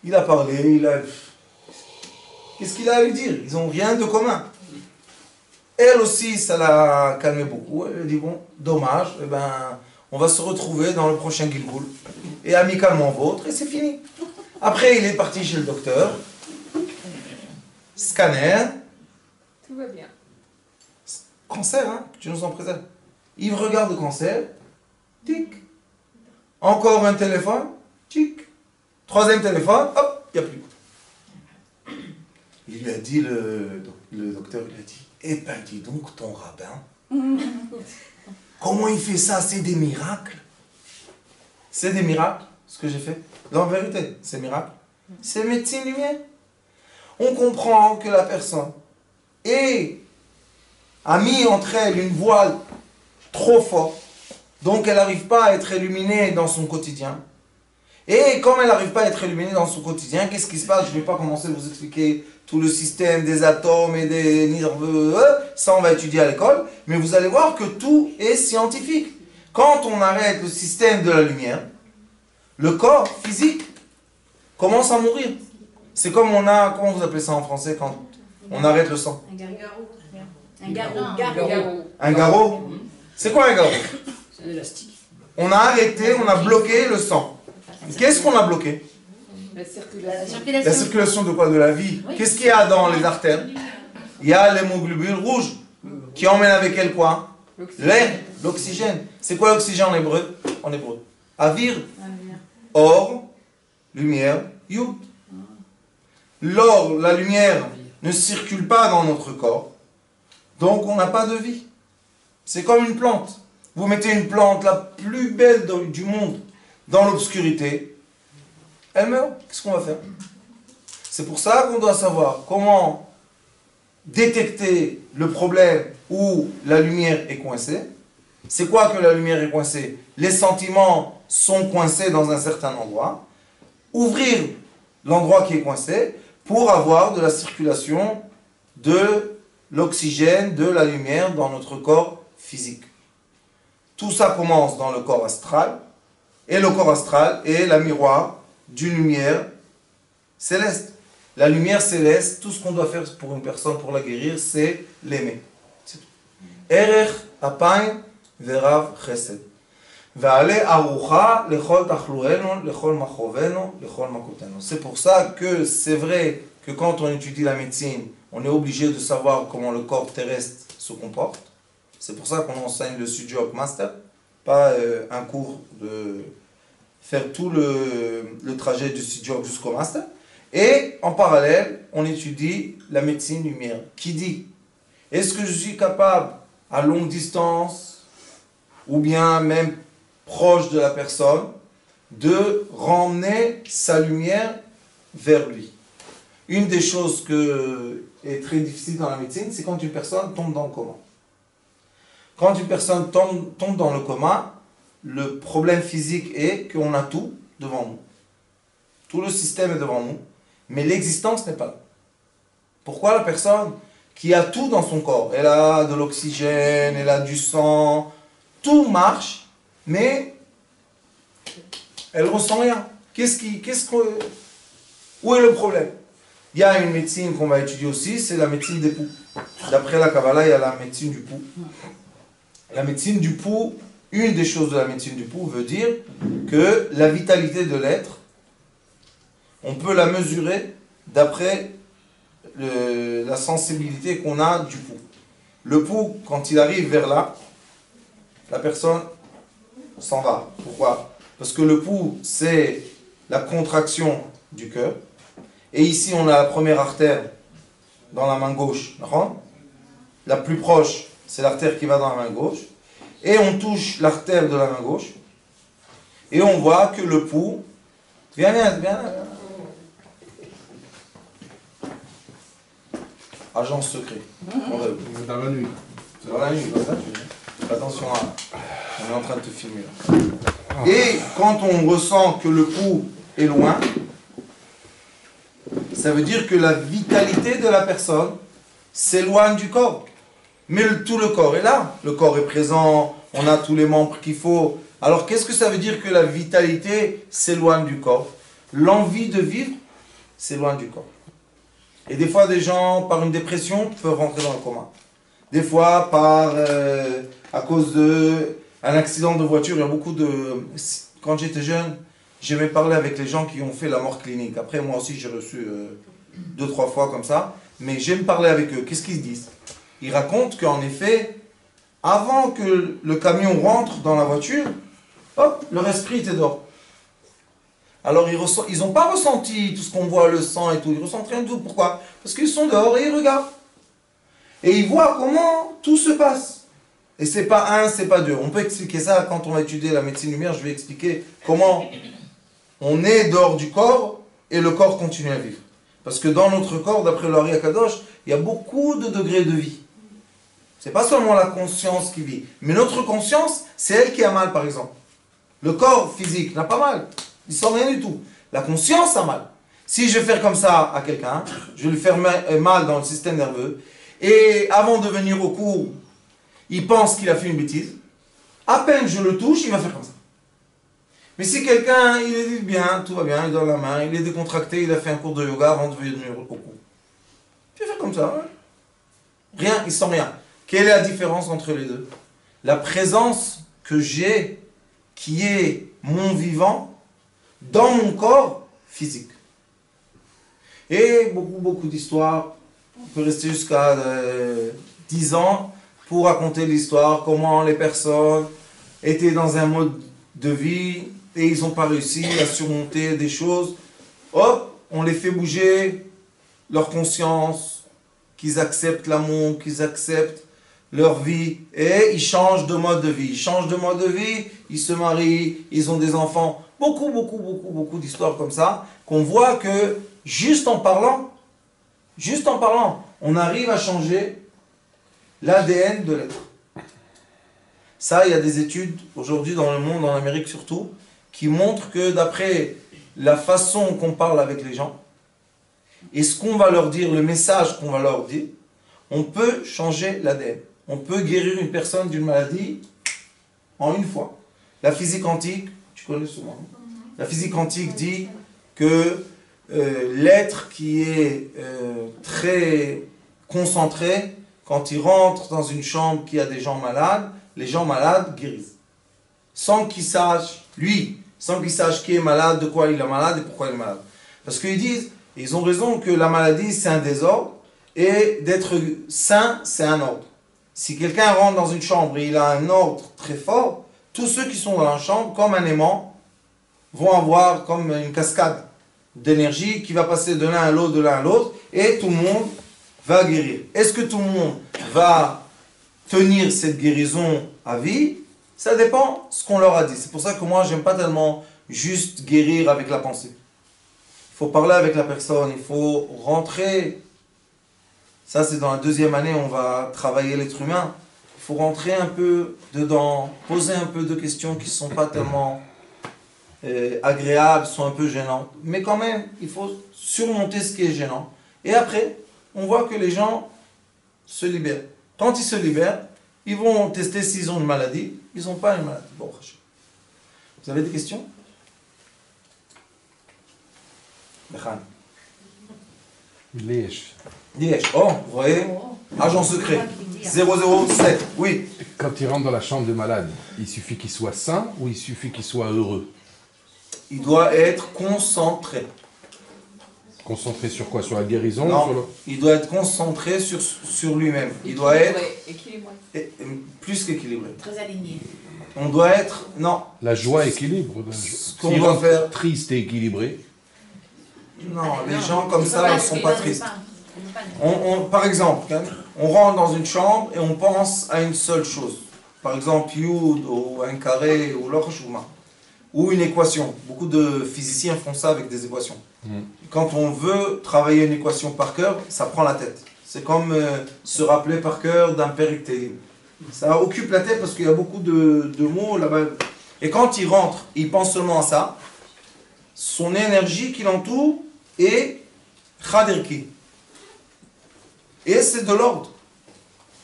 Il a parlé. Il a... Qu'est-ce qu'il a à lui dire? Ils n'ont rien de commun. Elle aussi, ça l'a calmé beaucoup. Elle a dit, bon, dommage, eh ben, on va se retrouver dans le prochain Gilgoul. Et amicalement vôtre, et c'est fini. Après, il est parti chez le docteur. Scanner. Tout va bien. Cancer, hein, que tu nous en préserves. Il regarde le cancer. Tic. Encore un téléphone. Tic. 3e téléphone. Hop, il n'y a plus. Il lui a dit, le docteur, il a dit, eh ben dis donc ton rabbin, comment il fait ça? C'est des miracles. C'est des miracles, ce que j'ai fait. En vérité, c'est miracle. C'est médecine lumière. On comprend que la personne a mis entre elles une voile trop forte, donc elle n'arrive pas à être illuminée dans son quotidien. Et comme elle n'arrive pas à être illuminée dans son quotidien, qu'est-ce qui se passe? Je ne vais pas commencer à vous expliquer tout le système des atomes et des nerveux, ça on va étudier à l'école, mais vous allez voir que tout est scientifique. Quand on arrête le système de la lumière, le corps physique commence à mourir. C'est comme on a, comment vous appelez ça en français quand on arrête le sang? Un garrot. Un garrot. Un garrot. C'est quoi un garrot? C'est un élastique. On a arrêté, on a bloqué le sang. Qu'est-ce qu'on a bloqué? La circulation. La circulation de quoi? De la vie. Qu'est-ce qu'il y a dans les artères? Il y a l'hémoglobine rouge qui emmène avec elle quoi? L'air, l'oxygène. C'est quoi l'oxygène en hébreu? En hébreu. Avir. Or, lumière, yud. L'or, la lumière, ne circule pas dans notre corps. Donc on n'a pas de vie. C'est comme une plante. Vous mettez une plante la plus belle du monde dans l'obscurité, elle meurt. Qu'est-ce qu'on va faire? C'est pour ça qu'on doit savoir comment détecter le problème où la lumière est coincée. C'est quoi que la lumière est coincée? Les sentiments sont coincés dans un certain endroit. Ouvrir l'endroit qui est coincé pour avoir de la circulation de l'oxygène, de la lumière dans notre corps physique. Tout ça commence dans le corps astral, et le corps astral est la miroir d'une lumière céleste. La lumière céleste, tout ce qu'on doit faire pour une personne, pour la guérir, c'est l'aimer. Erech apayim verav chesed. C'est pour ça que c'est vrai que quand on étudie la médecine, on est obligé de savoir comment le corps terrestre se comporte. C'est pour ça qu'on enseigne le Sujok Master, pas un cours de faire tout le trajet du Sujok jusqu'au Master. Et en parallèle, on étudie la médecine lumière, qui dit, est-ce que je suis capable à longue distance, ou bien même proche de la personne, de ramener sa lumière vers lui. Une des choses qui est très difficile dans la médecine, c'est quand une personne tombe dans le coma. Quand une personne tombe dans le coma, le problème physique est qu'on a tout devant nous. Tout le système est devant nous, mais l'existence n'est pas là. Pourquoi la personne qui a tout dans son corps, elle a de l'oxygène, elle a du sang, tout marche, mais elle ne ressent rien. Où est le problème? Il y a une médecine qu'on va étudier aussi, c'est la médecine des poux. D'après la Kabbalah, il y a la médecine du pouls. La médecine du pouls, une des choses de la médecine du pouls veut dire que la vitalité de l'être, on peut la mesurer d'après la sensibilité qu'on a du pouls. Le pouls, quand il arrive vers là, la personne s'en va. Pourquoi? Parce que le pouls, c'est la contraction du cœur. Et ici, on a la première artère dans la main gauche. La plus proche, c'est l'artère qui va dans la main gauche. Et on touche l'artère de la main gauche. Et on voit que le pouls... Viens. Agent secret. Dans la nuit. C'est dans la nuit, comme ça, attention, on est en train de te filmer là. Et quand on ressent que le pouls est loin, ça veut dire que la vitalité de la personne s'éloigne du corps. Mais tout le corps est là, le corps est présent, on a tous les membres qu'il faut. Alors qu'est-ce que ça veut dire que la vitalité s'éloigne du corps? L'envie de vivre s'éloigne du corps. Et des fois, des gens, par une dépression, peuvent rentrer dans le coma. Des fois, à cause d'un accident de voiture, il y a beaucoup de... Quand j'étais jeune, j'aimais parler avec les gens qui ont fait la mort clinique. Après, moi aussi, j'ai reçu 2-3 fois comme ça. Mais j'aime parler avec eux. Qu'est-ce qu'ils disent? Ils racontent qu'en effet, avant que le camion rentre dans la voiture, hop, leur esprit était dehors. Alors ils n'ont pas ressenti tout ce qu'on voit, le sang et tout. Ils ressentent rien du tout. Pourquoi? Parce qu'ils sont dehors et ils regardent. Et ils voient comment tout se passe. Et c'est pas un, c'est pas deux. On peut expliquer ça quand on va étudier la médecine lumière. Je vais expliquer comment on est dehors du corps et le corps continue à vivre. Parce que dans notre corps, d'après l'Ari Akadosh, il y a beaucoup de degrés de vie. C'est pas seulement la conscience qui vit. Mais notre conscience, c'est elle qui a mal, par exemple. Le corps physique n'a pas mal. Il ne sent rien du tout. La conscience a mal. Si je vais faire comme ça à quelqu'un, je vais lui faire mal dans le système nerveux, et avant de venir au cours, il pense qu'il a fait une bêtise, à peine je le touche, il va faire comme ça. Mais si quelqu'un, il est bien, tout va bien, il donne la main, il est décontracté, il a fait un cours de yoga avant de venir au cours. Tu fais comme ça, hein? Rien, il sent rien. Quelle est la différence entre les deux? La présence que j'ai, qui est mon vivant, dans mon corps physique. Et beaucoup d'histoires. On peut rester jusqu'à 10 ans pour raconter l'histoire, comment les personnes étaient dans un mode de vie et ils n'ont pas réussi à surmonter des choses. Hop, on les fait bouger leur conscience, qu'ils acceptent l'amour, qu'ils acceptent leur vie, et ils changent de mode de vie. Ils changent de mode de vie, ils se marient, ils ont des enfants. beaucoup d'histoires comme ça, qu'on voit que juste en parlant, on arrive à changer l'ADN de l'être. Ça, il y a des études aujourd'hui dans le monde, en Amérique surtout, qui montrent que d'après la façon qu'on parle avec les gens, et ce qu'on va leur dire, le message qu'on va leur dire, on peut changer l'ADN. On peut guérir une personne d'une maladie en une fois. La physique quantique, tu connais souvent. La physique quantique dit que l'être qui est très concentré, quand il rentre dans une chambre qui a des gens malades, les gens malades guérissent. Sans qu'il sache, sans qu'il sache qui est malade, de quoi il est malade et pourquoi il est malade. Parce qu'ils disent, ils ont raison que la maladie c'est un désordre et d'être sain c'est un ordre. Si quelqu'un rentre dans une chambre et il a un ordre très fort, tous ceux qui sont dans la chambre, comme un aimant, vont avoir comme une cascade d'énergie qui va passer de l'un à l'autre, de l'un à l'autre, et tout le monde va guérir. Est-ce que tout le monde va tenir cette guérison à vie? Ça dépend de ce qu'on leur a dit. C'est pour ça que moi, j'aime pas tellement juste guérir avec la pensée. Il faut parler avec la personne, il faut rentrer. Ça, c'est dans la deuxième année, on va travailler l'être humain. Il faut rentrer un peu dedans, poser un peu de questions qui ne sont pas tellement agréables, sont un peu gênantes. Mais quand même, il faut surmonter ce qui est gênant. Et après, on voit que les gens se libèrent. Quand ils se libèrent, ils vont tester s'ils ont une maladie. Ils n'ont pas une maladie. Bon, vous avez des questions? Lèche. Oh, vous voyez? Agent secret. 007, oui. Quand il rentre dans la chambre de malade, il suffit qu'il soit sain ou il suffit qu'il soit heureux? Il doit être concentré. Concentré sur quoi? Sur la guérison? Non, sur le... il doit être concentré sur lui-même. Il doit être équilibré. Plus qu'équilibré. Très aligné. On doit être... Non. La joie équilibre. Ce qu'on S'il doit rentre faire... triste et équilibré. Non, les gens comme ça ne sont pas tristes. Par exemple, on rentre dans une chambre et on pense à une seule chose. Par exemple, Yud, ou un carré, ou l'orchouma. Ou une équation. Beaucoup de physiciens font ça avec des équations. Quand on veut travailler une équation par cœur, ça prend la tête. C'est comme se rappeler par cœur d'un père ictéline. Ça occupe la tête parce qu'il y a beaucoup de mots là-bas. Et quand il rentre, il pense seulement à ça. Son énergie qui l'entoure est khadirki. Et c'est de l'ordre.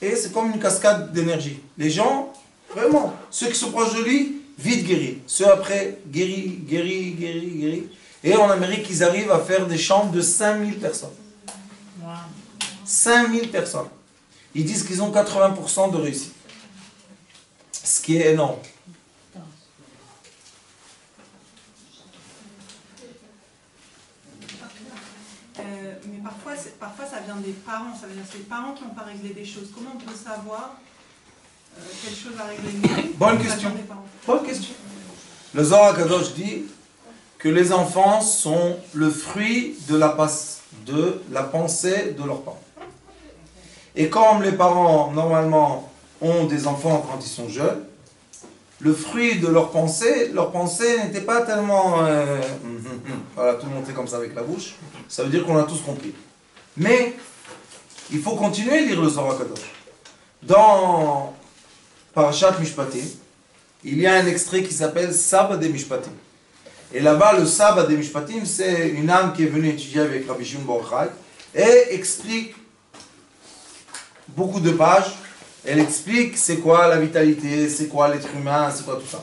Et c'est comme une cascade d'énergie. Les gens, vraiment, ceux qui sont proches de lui, vite guéris. Ceux après, guéris. Et en Amérique, ils arrivent à faire des chambres de 5000 personnes. 5000 personnes. Ils disent qu'ils ont 80% de réussite. Ce qui est énorme. Mais parfois ça vient des parents, ça veut dire que c'est les parents qui n'ont pas réglé des choses. Comment on peut savoir quelle chose à régler? Bonne question. Bonne question. Le Zohar HaKadosh dit que les enfants sont le fruit de la pensée de leurs parents. Et comme les parents, normalement, ont des enfants quand ils sont jeunes, le fruit de leur pensée n'était pas tellement... voilà, tout le monde fait comme ça avec la bouche. Ça veut dire qu'on a tous compris. Mais, il faut continuer à lire le Zohar HaKadosh. Dans Parashat Mishpatim, il y a un extrait qui s'appelle Saba de Mishpatim. Et là-bas, le Saba de Mishpatim, c'est une âme qui est venue étudier avec Rabbi Shimon Bar Yochai et explique beaucoup de pages. Elle explique c'est quoi la vitalité, c'est quoi l'être humain, c'est quoi tout ça.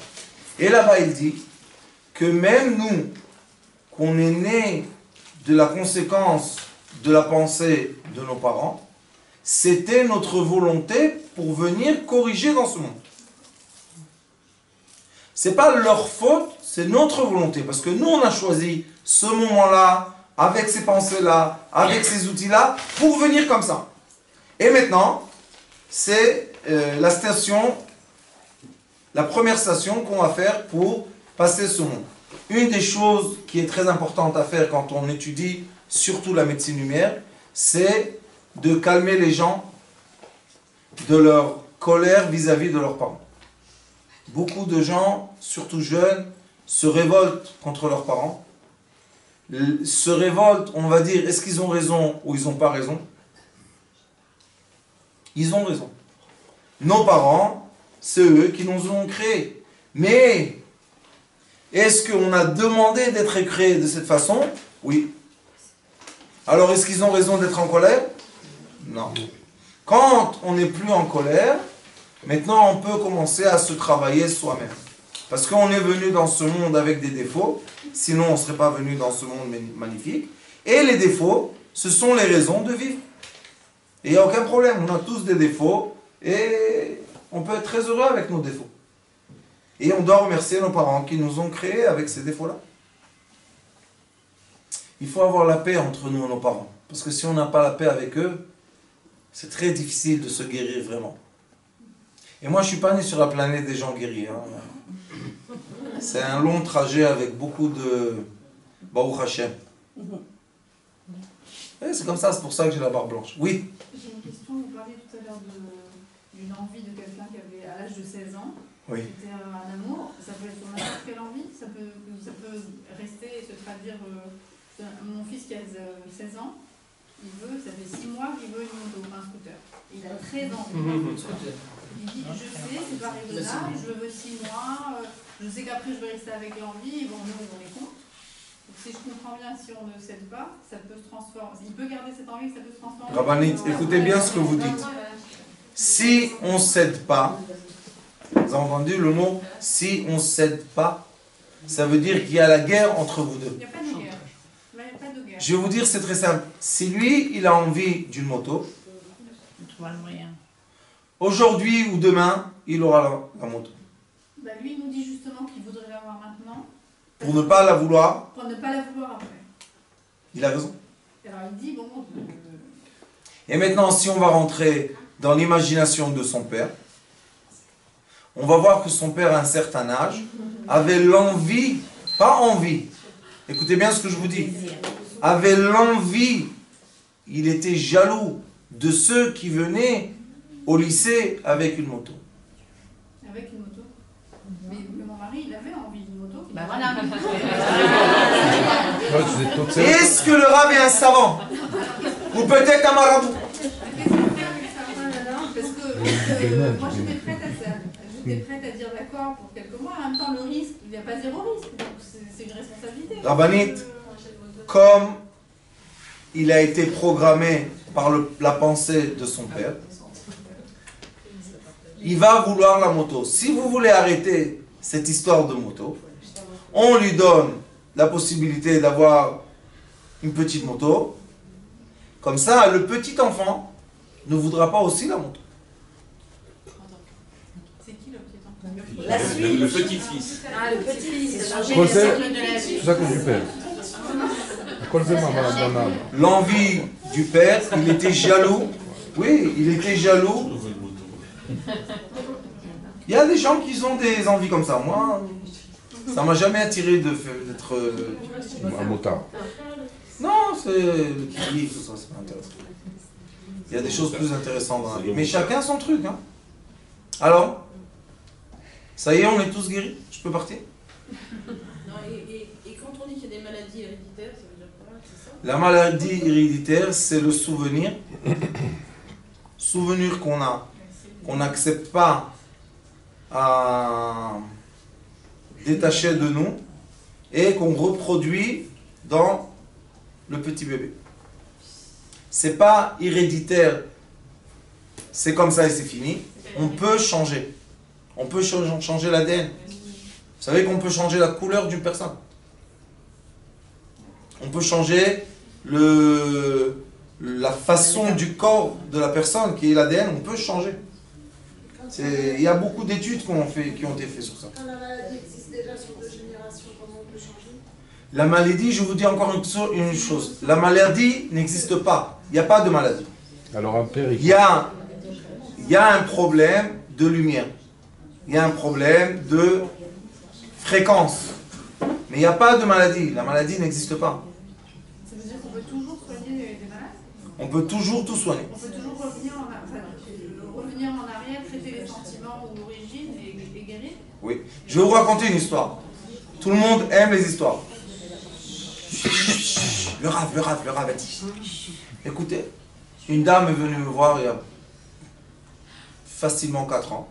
Et là-bas, il dit que même nous, qu'on est né de la conséquence de la pensée de nos parents, c'était notre volonté pour venir corriger dans ce monde. C'est pas leur faute, c'est notre volonté. Parce que nous, on a choisi ce moment-là, avec ces pensées-là, avec ces outils-là, pour venir comme ça. Et maintenant, c'est la première station qu'on va faire pour passer ce monde. Une des choses qui est très importante à faire quand on étudie, surtout la médecine lumière, c'est de calmer les gens de leur colère vis-à-vis de leurs parents. Beaucoup de gens, surtout jeunes, se révoltent contre leurs parents, se révoltent, on va dire, est-ce qu'ils ont raison ou ils n'ont pas raison? Ils ont raison. Nos parents, c'est eux qui nous ont créés. Mais, est-ce qu'on a demandé d'être créés de cette façon? Oui. Alors, est-ce qu'ils ont raison d'être en colère? Non. Quand on n'est plus en colère, maintenant on peut commencer à se travailler soi-même. Parce qu'on est venu dans ce monde avec des défauts, sinon on ne serait pas venu dans ce monde magnifique. Et les défauts, ce sont les raisons de vivre. Et il n'y a aucun problème, on a tous des défauts et on peut être très heureux avec nos défauts. Et on doit remercier nos parents qui nous ont créés avec ces défauts-là. Il faut avoir la paix entre nous et nos parents. Parce que si on n'a pas la paix avec eux, c'est très difficile de se guérir vraiment. Et moi, je ne suis pas né sur la planète des gens guéris. Hein. C'est un long trajet avec beaucoup de Baruch Hashem. C'est comme ça, c'est pour ça que j'ai la barbe blanche. Oui. J'ai une question. Vous parliez tout à l'heure d'une envie de quelqu'un qui avait à l'âge de 16 ans. Oui. C'était un amour. Ça peut être n'importe quelle envie. Ça peut rester et se traduire. Mon fils qui a 16 ans, il veut, ça fait 6 mois qu'il veut une moto, un scooter. Il a très envie. Il dit, je sais, c'est pas raisonnable, je le veux 6 mois, je sais qu'après je vais rester avec l'envie, ils vont venir, ils vont les comptes. Donc si je comprends bien, si on ne cède pas, ça peut se transformer. Il peut garder cette envie, ça peut se transformer. Rabbanit, écoutez bien ce que vous dites. Si on ne cède pas, vous avez entendu le mot « si on ne cède pas », ça veut dire qu'il y a la guerre entre vous deux. Il n'y a pas de guerre. Il n'y a pas de guerre. Je vais vous dire, c'est très simple. Si lui, il a envie d'une moto, aujourd'hui ou demain, il aura la moto. Bah, lui, il nous dit justement qu'il voudrait l'avoir maintenant. Pour ne pas la vouloir, Pour ne pas la vouloir après. il a raison. Alors il dit, bon... Et maintenant, si on va rentrer dans l'imagination de son père, on va voir que son père, à un certain âge, avait l'envie, pas envie, écoutez bien ce que je vous dis, avait l'envie, il était jaloux de ceux qui venaient au lycée avec une moto. Avec une moto. Mais mon mari, il avait envie d'une moto. Bah voilà. Est-ce que le rab est un savant? Ou peut-être un marabout? Parce que moi j'étais prête à ça. J'étais prête à dire d'accord pour quelques mois. En même temps, le risque, il n'y a pas zéro risque. Donc c'est une responsabilité. Rabbanit, comme il a été programmé par la pensée de son père, il va vouloir la moto. Si vous voulez arrêter cette histoire de moto, on lui donne la possibilité d'avoir une petite moto. Comme ça, le petit enfant ne voudra pas aussi la moto. C'est qui le petit enfant? La suite. Le petit-fils. Ah, le petit-fils. C'est changer Quoi le c'est? cycle de la vie. C'est ça que je perds. L'envie du père, il était jaloux. Oui, il était jaloux. Il y a des gens qui ont des envies comme ça. Moi, ça m'a jamais attiré d'être... Un motard. Non, c'est le kiwi, tout ça, c'est pas intéressant. Il y a des choses plus intéressantes dans la vie. Mais chacun son truc. Hein. Alors, ça y est, on est tous guéris? Je peux partir? Non, et quand on dit qu'il y a des maladies héréditaires, ça veut dire quoi? C'est ça? La maladie héréditaire, c'est le souvenir. Souvenir qu'on a, qu'on n'accepte pas à détacher de nous et qu'on reproduit dans le petit bébé. C'est pas héréditaire, c'est comme ça et c'est fini. On peut changer. On peut changer l'ADN. Vous savez qu'on peut changer la couleur d'une personne. On peut changer la façon du corps de la personne, qui est l'ADN, on peut changer. Il y a beaucoup d'études qui ont été faites sur ça. Quand la maladie existe déjà sur 2 générations, comment on peut changer? La maladie, je vous dis encore une chose. La maladie n'existe pas. Il n'y a pas de maladie. Alors empirique. Il y a un problème de lumière. Il y a un problème de fréquence. Mais il n'y a pas de maladie. La maladie n'existe pas. Ça veut dire qu'on peut toujours soigner des malades? On peut toujours tout soigner. On peut toujours revenir en arrière, traiter les sentiments ou l'origine et guérir? Oui. Je vais vous raconter une histoire. Tout le monde aime les histoires. Le Rav a dit. Écoutez, une dame est venue me voir il y a facilement 4 ans.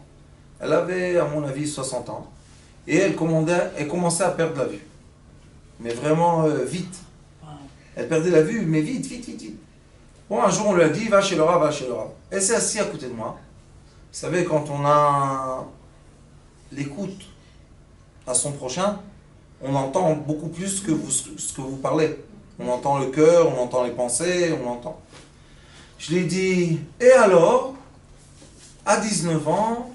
Elle avait, à mon avis, 60 ans. Et elle commençait à perdre la vue. Mais vraiment vite. Elle perdait la vue, mais vite. Bon, un jour, on lui a dit, va chez le Rav. Elle s'est assise à côté de moi. Vous savez, quand on a l'écoute à son prochain, on entend beaucoup plus que ce que vous parlez. On entend le cœur, on entend les pensées, on entend. Je lui ai dit, et alors, à 19 ans,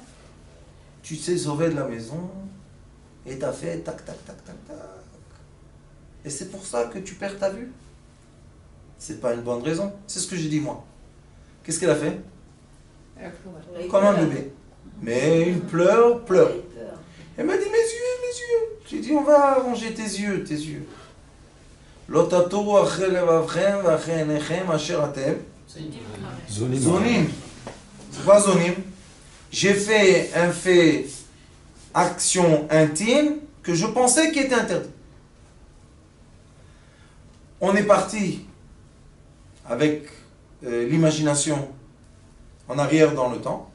tu t'es sauvé de la maison, et t'as fait tac. Et c'est pour ça que tu perds ta vue. C'est pas une bonne raison. C'est ce que j'ai dit moi. Qu'est-ce qu'elle a fait? Comme un bébé. Mais une pleure. Elle m'a dit, mes yeux. J'ai dit, on va arranger tes yeux. Zonim. C'est quoi zonim? J'ai fait un fait, action intime, que je pensais qui était interdit. On est parti avec l'imagination en arrière dans le temps.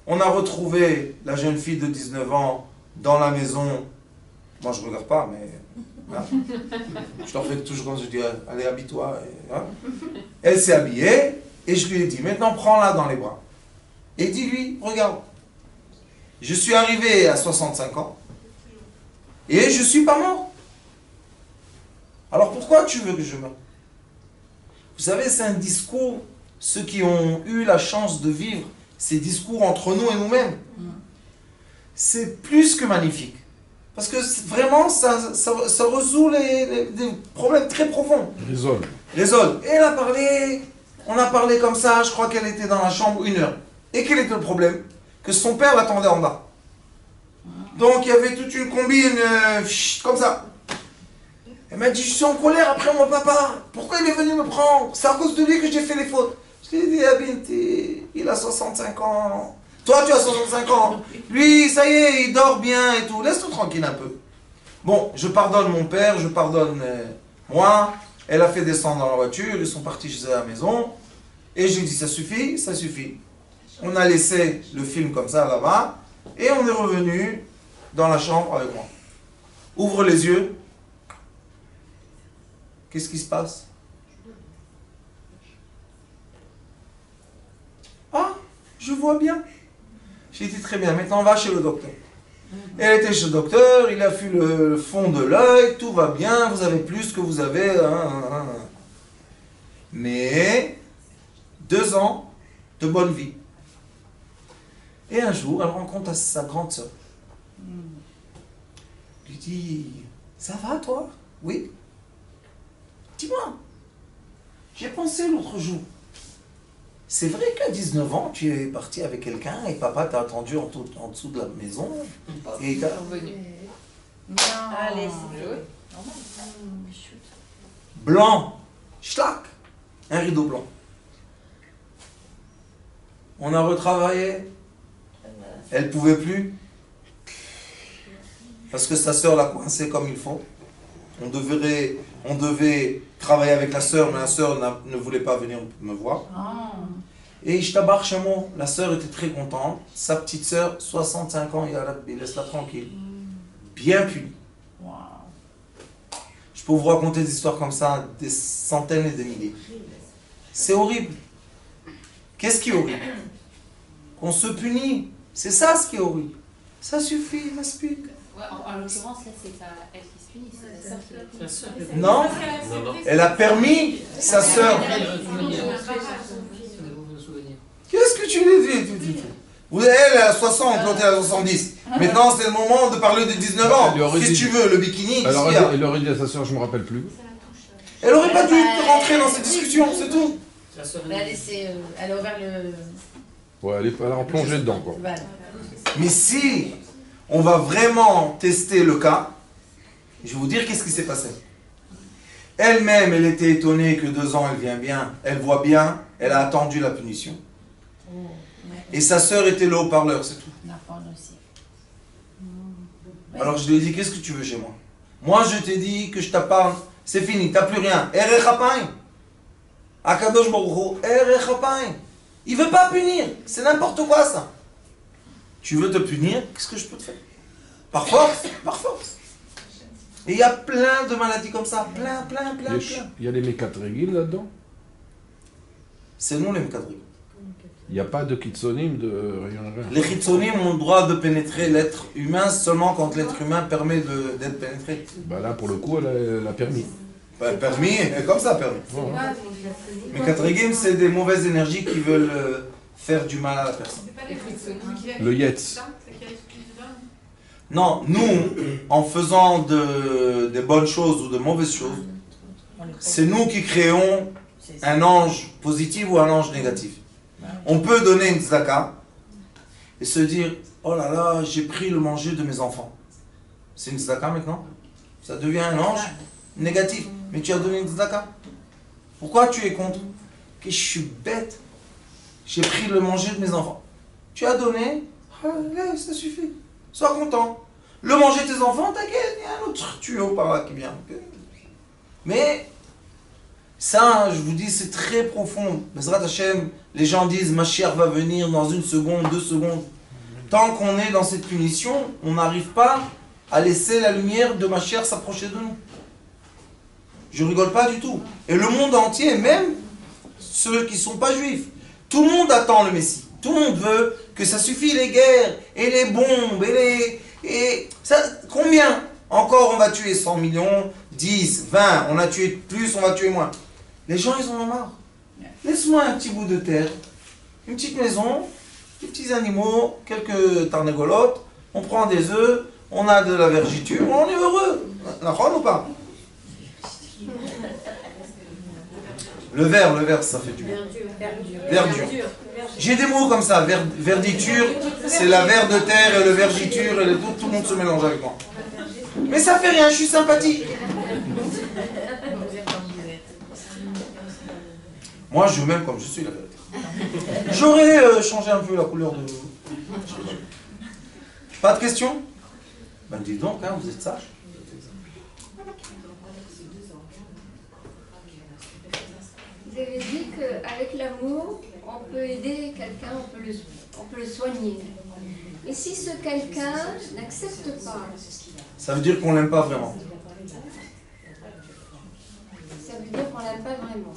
On a retrouvé la jeune fille de 19 ans dans la maison. Moi, je ne regarde pas, mais... Hein, je leur fais toujours quand je dis, allez, habille-toi. Hein. Elle s'est habillée, et je lui ai dit, maintenant, prends-la dans les bras. Et dis-lui, regarde, je suis arrivé à 65 ans, et je ne suis pas mort. Alors pourquoi tu veux que je meure? Vous savez, c'est un discours, ceux qui ont eu la chance de vivre ces discours entre nous et nous-mêmes, c'est plus que magnifique. Parce que vraiment, ça résout des problèmes très profonds. Résolve. Et elle a parlé, on a parlé comme ça, je crois qu'elle était dans la chambre 1 heure. Et quel était le problème? Que son père l'attendait en bas. Donc il y avait toute une combine comme ça. Elle m'a dit, je suis en colère après mon papa. Pourquoi il est venu me prendre? C'est à cause de lui que j'ai fait les fautes. Je lui ai dit, Abinti, il a 65 ans. Toi, tu as 65 ans. Lui, ça y est, il dort bien et tout. Laisse-le tranquille un peu. Bon, je pardonne mon père, je pardonne moi. Elle a fait descendre dans la voiture, ils sont partis chez elle à la maison. Et je lui ai dit, ça suffit, ça suffit. On a laissé le film comme ça là-bas. Et on est revenu dans la chambre avec moi. Ouvre les yeux. Qu'est-ce qui se passe? Ah, je vois bien. J'ai dit très bien, maintenant on va chez le docteur. Elle était chez le docteur, il a vu le fond de l'œil, tout va bien, vous avez plus que vous avez. Mais 2 ans de bonne vie. Et un jour, elle rencontre sa grande sœur. Elle lui dit, ça va toi? Oui. Dis-moi, j'ai pensé l'autre jour. C'est vrai qu'à 19 ans, tu es parti avec quelqu'un et papa t'a attendu en dessous de la maison et il t'a revenu. Allez, Blanc, schlack, un rideau blanc. On a retravaillé. Elle ne pouvait plus. Parce que sa sœur l'a coincée comme il faut. On devait travailler avec la sœur, mais la sœur ne voulait pas venir me voir. Et Ishtabar Shamo, la sœur était très contente. Sa petite sœur, 65 ans, il laisse-la tranquille. Bien punie. Je peux vous raconter des histoires comme ça, des centaines et des milliers. C'est horrible. Qu'est-ce qui est horrible? Qu'on se punit. C'est ça ce qui est horrible. Ça suffit, m'explique. En l'occurrence, là, c'est pas elle qui se punit, c'est la sœur qui Non, elle a permis sa sœur. Qu'est-ce que tu lui dis? Elle a 60, l'autre elle a 70. Maintenant, c'est le moment de parler de 19 ans. Qu'est-ce que tu veux, le bikini? Elle aurait dit à sa soeur, je ne me rappelle plus. Elle aurait pas dû rentrer dans cette discussion, c'est tout. Elle a ouvert le... Ouais, elle a plongé dedans, quoi. Mais si on va vraiment tester le cas, je vais vous dire qu'est-ce qui s'est passé. Elle-même, elle était étonnée que 2 ans, elle vient bien, elle voit bien, elle a attendu la punition. Et sa sœur était le haut-parleur, c'est tout. Alors je lui ai dit, qu'est-ce que tu veux chez moi? Moi je t'ai dit que je t'apparne, c'est fini, t'as plus rien. Erech Apayim. Akadosh Baruch Hu, Erech Apayim. Il veut pas punir, c'est n'importe quoi ça. Tu veux te punir, qu'est-ce que je peux te faire? Par force, par force. Et il y a plein de maladies comme ça, plein. Il y a les mécatrégim là-dedans. C'est nous les Mekadrim. Il n'y a pas de kitsonim, de rien. Les chitsonim ont le droit de pénétrer l'être humain seulement quand l'être humain permet d'être pénétré. Bah là, pour le coup, elle a permis. Bah, permis, comme ça permis. Ouais. Mais Katrégim, c'est des mauvaises énergies qui veulent faire du mal à la personne. C'est pas les frites. Le Yetz. C'est qui a exclu dedans. Non, nous, en faisant des bonnes choses ou de mauvaises choses, c'est nous qui créons un ange positif ou un ange négatif. On peut donner une tzedaka et se dire, oh là là, j'ai pris le manger de mes enfants. C'est une tzedaka maintenant? Ça devient un ange négatif. Mais tu as donné une tzedaka. Pourquoi tu es contre? Que je suis bête. J'ai pris le manger de mes enfants. Tu as donné, allez, ça suffit. Sois content. Le manger de tes enfants, t'inquiète, il y a un autre tuyau par là qui vient. Mais ça, je vous dis, c'est très profond. Bezrat Hashem, les gens disent, Mashiach va venir dans 1 seconde, 2 secondes. Tant qu'on est dans cette punition, on n'arrive pas à laisser la lumière de Mashiach s'approcher de nous. Je rigole pas du tout. Et le monde entier, même ceux qui ne sont pas juifs, tout le monde attend le Messie. Tout le monde veut que ça suffit les guerres, et les bombes, et ça, combien? Encore on va tuer 100 millions, 10, 20, on a tué plus, on va tuer moins. Les gens, ils en ont marre. Laisse-moi un petit bout de terre, une petite maison, des petits animaux, quelques tarnégolotes, on prend des œufs, on a de la vergiture, on est heureux. La ou pas? Le verre, ça fait du bien. Verdure. J'ai des mots comme ça, verditure, c'est la ver de terre et le vergiture, et tout le monde se mélange avec moi. Mais ça fait rien, je suis sympathique. Moi, je m'aime comme je suis, la vérité. J'aurais changé un peu la couleur de... Pas de questions? Ben dis donc, hein, vous êtes sage. Vous avez dit qu'avec l'amour, on peut aider quelqu'un, on peut le soigner. Et si ce quelqu'un n'accepte pas, Ça veut dire qu'on l'aime pas vraiment. ça veut dire qu'on l'aime pas vraiment.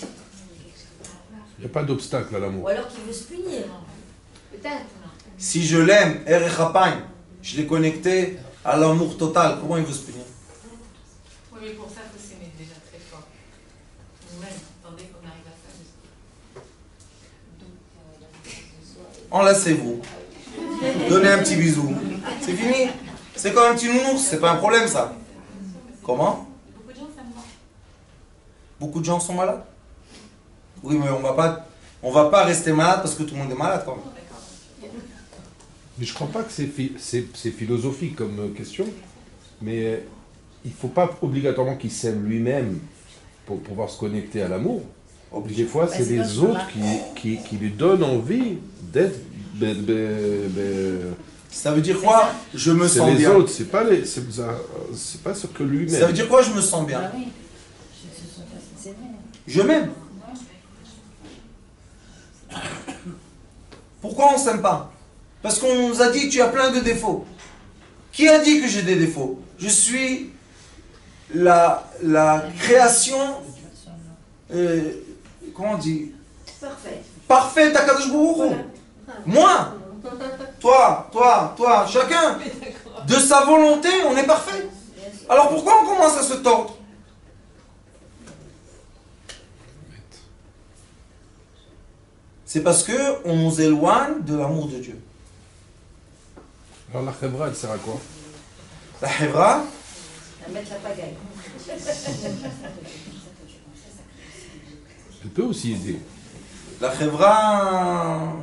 Il n'y a pas d'obstacle à l'amour. Ou alors qu'il veut se punir. Peut-être. Si je l'aime, Erech Apayim, je l'ai connecté à l'amour total, comment il veut se punir? Oui, mais pour ça, il faut s'aimer déjà très fort. Nous-mêmes, attendez qu'on arrive à ça. Enlacez-vous. Donnez un petit bisou. C'est fini. C'est comme un petit nounours, c'est pas un problème ça. Comment? Beaucoup de gens, ça me va. Beaucoup de gens sont malades. Oui, mais on va pas rester malade parce que tout le monde est malade quand même. Mais je ne crois pas que c'est philosophique comme question, mais il ne faut pas obligatoirement qu'il s'aime lui-même pour pouvoir se connecter à l'amour. Des fois, c'est les autres qui lui donnent envie d'être... Ça veut dire quoi? Je me sens bien. C'est les autres, c'est pas ce que lui-même. Ça veut dire quoi? Je me sens bien. Je m'aime. Pourquoi on ne s'aime pas? Parce qu'on nous a dit tu as plein de défauts. Qui a dit que j'ai des défauts? Je suis la création, comment on dit? Parfaite à Kadosh Baruch Hu. Moi, toi, chacun, de sa volonté, on est parfait. Alors pourquoi on commence à se tordre? C'est parce qu'on nous éloigne de l'amour de Dieu. Alors la chevra, elle sert à quoi? La chevra, À mettre la pagaille. Elle peut aussi aider. la chevra,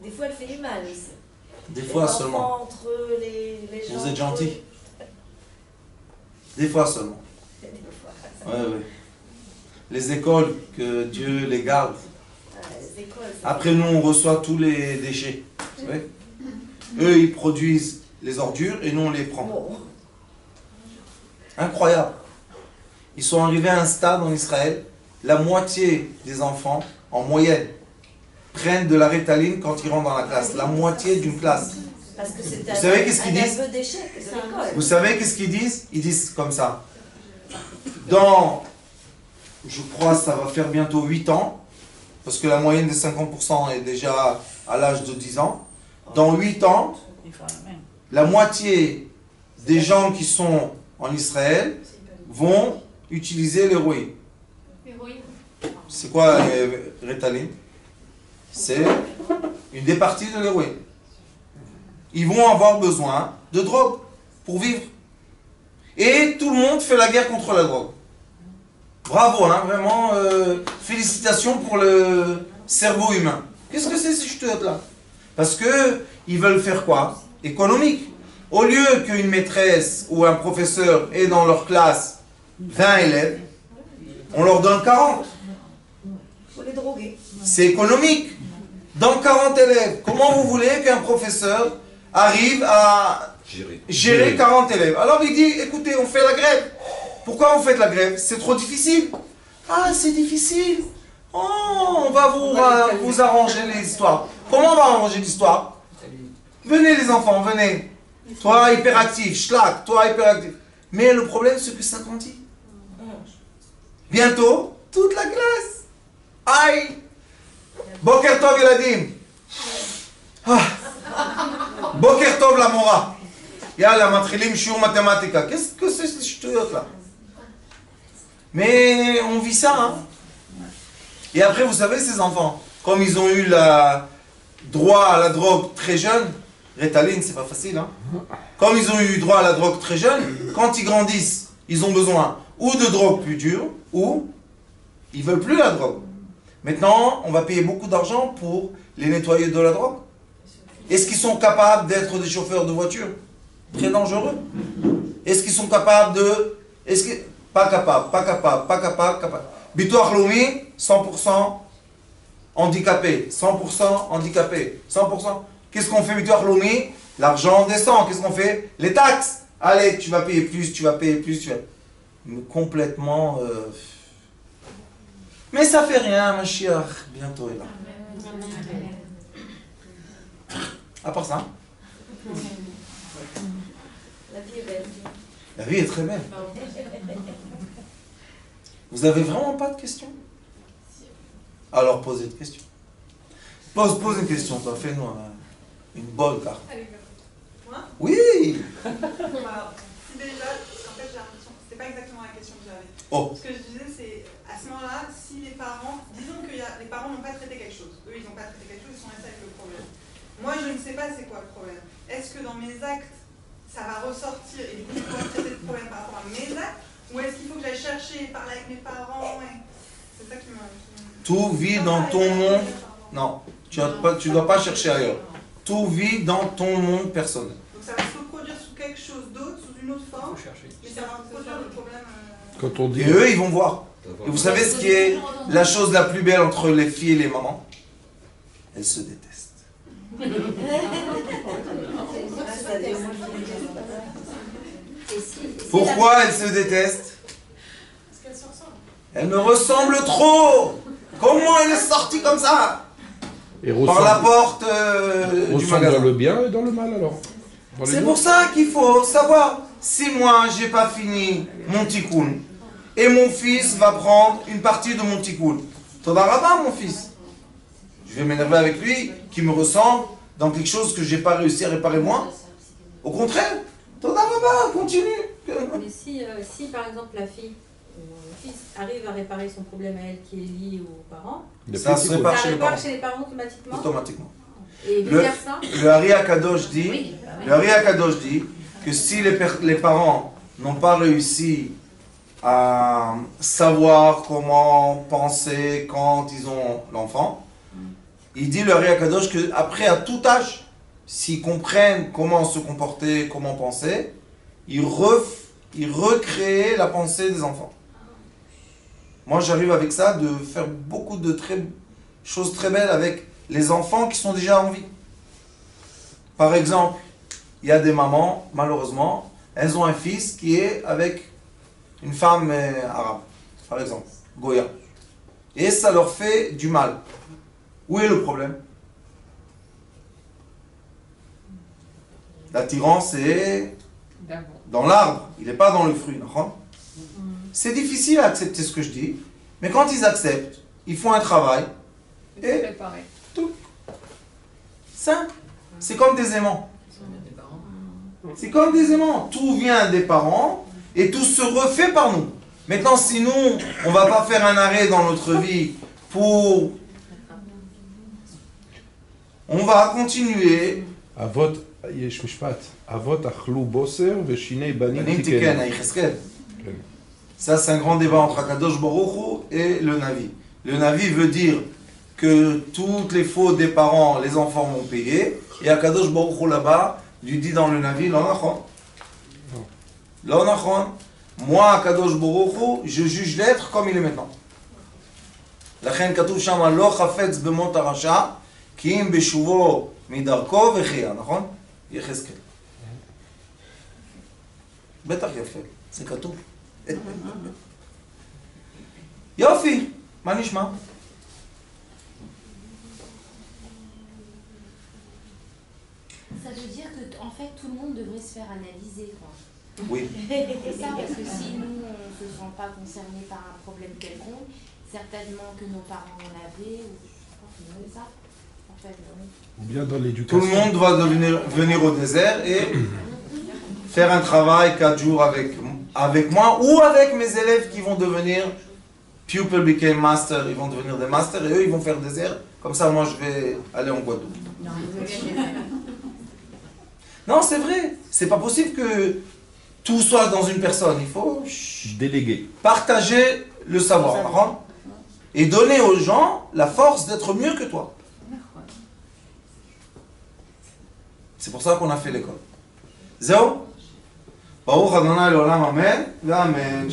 Des fois, elle fait du mal. des fois Les enfants seulement. entre les gens. Vous êtes gentil. Des fois seulement. Des fois. Ouais. Les écoles, que Dieu les garde. Les écoles, ça- Après nous, on reçoit tous les déchets. Vous savez, eux, ils produisent les ordures et nous on les prend. Incroyable. Ils sont arrivés à un stade en Israël, la moitié des enfants, en moyenne, prennent de la Ritaline quand ils rentrent dans la classe. La moitié d'une classe. Parce que c'est Vous savez qu'est-ce qu'ils disent? un aveu d'échec de l'école. Vous savez qu'est-ce qu'ils disent? Ils disent comme ça. Dans, je crois, ça va faire bientôt 8 ans, parce que la moyenne des 50% est déjà à l'âge de 10 ans. Dans 8 ans, la moitié des gens qui sont en Israël vont utiliser l'héroïne. C'est quoi Ritaline? C'est une des parties de l'héroïne. Ils vont avoir besoin de drogue pour vivre. Et tout le monde fait la guerre contre la drogue. Bravo, hein, vraiment, félicitations pour le cerveau humain. Qu'est-ce que c'est ces ch'touillottes-là? Parce que ils veulent faire quoi? Économique. Au lieu qu'une maîtresse ou un professeur ait dans leur classe 20 élèves, on leur donne 40. Il faut les droguer. C'est économique. Dans 40 élèves, comment vous voulez qu'un professeur arrive à gérer 40 élèves? Alors il dit, écoutez, on fait la grève. Pourquoi vous faites la grève? C'est trop difficile. Ah, c'est difficile. Oh, on va vous arranger les histoires. Comment on va arranger l'histoire? Venez les enfants, venez. Toi hyperactif, schlack, toi hyperactif. Mais le problème, c'est que ça grandit. Bientôt, toute la classe. Aïe. Boker Tov Yeladim. Boker Tov la Mora. Yalla, matchilim shiur mathématika. Qu'est-ce que c'est ces ch'touillottes là? Mais on vit ça, hein. Et après, vous savez, ces enfants, comme ils ont eu droit à la drogue très jeune, Ritaline, c'est pas facile, hein. Comme ils ont eu droit à la drogue très jeune, quand ils grandissent, ils ont besoin ou de drogue plus dure, ou ils veulent plus la drogue. Maintenant, on va payer beaucoup d'argent pour les nettoyer de la drogue. Est-ce qu'ils sont capables d'être des chauffeurs de voiture? Très dangereux. Est-ce qu'ils sont capables de... Pas capable. Bitoach Lomi, 100% handicapé. 100% handicapé. 100%. Qu'est-ce qu'on fait Bitoach Lomi? L'argent descend. Qu'est-ce qu'on fait? Les taxes. Allez, tu vas payer plus, tu vas payer plus, tu vas... Mais complètement... Mais ça fait rien, Mashiach. Bientôt est là. À part ça. La vie est belle. La vie est très belle. Vous avez vraiment pas de questions? Alors posez une question. Pose une question, toi. Fais-nous une bonne carte. Moi? Oui. Alors, si déjà, en fait, j'ai l'impression que c'était pas exactement la question que j'avais. Oh. Ce que je disais, c'est à ce moment-là, si les parents, disons que les parents n'ont pas traité quelque chose. Eux, ils n'ont pas traité quelque chose, ils sont restés avec le problème. Moi, je ne sais pas c'est quoi le problème. Est-ce que dans mes actes, ça va ressortir et du coup, je pourrais traiter le problème par rapport à mes actes? Ou est-ce qu'il faut que j'aille chercher, parler avec mes parents? C'est ça qui me... Tout vit dans ton monde. Non, tu ne dois pas chercher ailleurs. Tout vit dans ton monde personnel. Donc ça va se reproduire sous quelque chose d'autre, sous une autre forme, mais ça va reproduire le problème. Quand on dit... Et eux, ils vont voir. Et vous savez ce qui est la chose la plus belle entre les filles et les mamans? Elles se détestent. Pourquoi elles se détestent? Parce qu'elles se ressemblent. Elle me ressemble trop. Comment elle est sortie comme ça? Et Par la porte du ressemble magasin. dans le bien et dans le mal alors. Dans les C'est deux. pour ça qu'il faut savoir. Si moi, j'ai pas fini mon tikkun, et mon fils va prendre une partie de mon tikkun, Toda Rabba, mon fils. Je vais m'énerver avec lui, qui me ressemble dans quelque chose que j'ai pas réussi à réparer moi. Au contraire, Toda Rabba, continue. Mais si par exemple la fille ou le fils arrive à réparer son problème à elle qui est lié aux parents, Ça se répare ça chez les répare parents. chez les parents automatiquement. Automatiquement. Et vice-versa. Le Hari Akadosh dit, que si les parents n'ont pas réussi à savoir comment penser quand ils ont l'enfant, il dit le Hari Akadosh qu'après, à tout âge, s'ils comprennent comment se comporter, comment penser, ils recréent la pensée des enfants. Moi, j'arrive avec ça de faire beaucoup de choses très belles avec les enfants qui sont déjà en vie. Par exemple, il y a des mamans, malheureusement, elles ont un fils qui est avec une femme arabe, par exemple, Goya. Et ça leur fait du mal. Où est le problème? L'attirance est dans l'arbre, il n'est pas dans le fruit. C'est difficile à accepter ce que je dis, mais quand ils acceptent, ils font un travail et tout. Simple. C'est comme des aimants. C'est comme des aimants. Tout vient des parents et tout se refait par nous. Maintenant, si nous, on ne va pas faire un arrêt dans notre vie pour... On va continuer. Avot, yesh mishpat. Avot achlu boser veshinei banim tiken. Ça, c'est un grand débat entre Akadosh Baruch Hu et le Navi. Le Navi veut dire que toutes les fautes des parents, les enfants vont payer. Et Akadosh Baruch Hu là-bas lui dit dans le Navi, Lo nachon. Lo nachon. Moi, Akadosh Baruch Hu, je juge l'être comme il est maintenant. לכן כתוב שם, לא חפץ במות הרשע, כי אם בשובו מדרכו וחיה, נכון? יחזקאל. בטח יפה, זה כתוב. יופי, מה נשמע? Ça veut dire que en fait tout le monde devrait se faire analyser, quoi. Oui. C'est ça, parce que si nous on ne se sent pas concernés par un problème quelconque, certainement que nos parents en avaient, ou je sais pas, ça. En fait, oui. Ou bien dans l'éducation. Tout le monde doit venir au désert et faire un travail 4 jours avec moi ou avec mes élèves qui vont devenir pupil became master, ils vont devenir des masters et eux ils vont faire désert. Comme ça, moi je vais aller en Guadeloupe. Non, c'est vrai. C'est pas possible que tout soit dans une personne. Il faut déléguer, partager le savoir et donner aux gens la force d'être mieux que toi. C'est pour ça qu'on a fait l'école. Zéro. Baruch Adonai l'olam, amen, amen.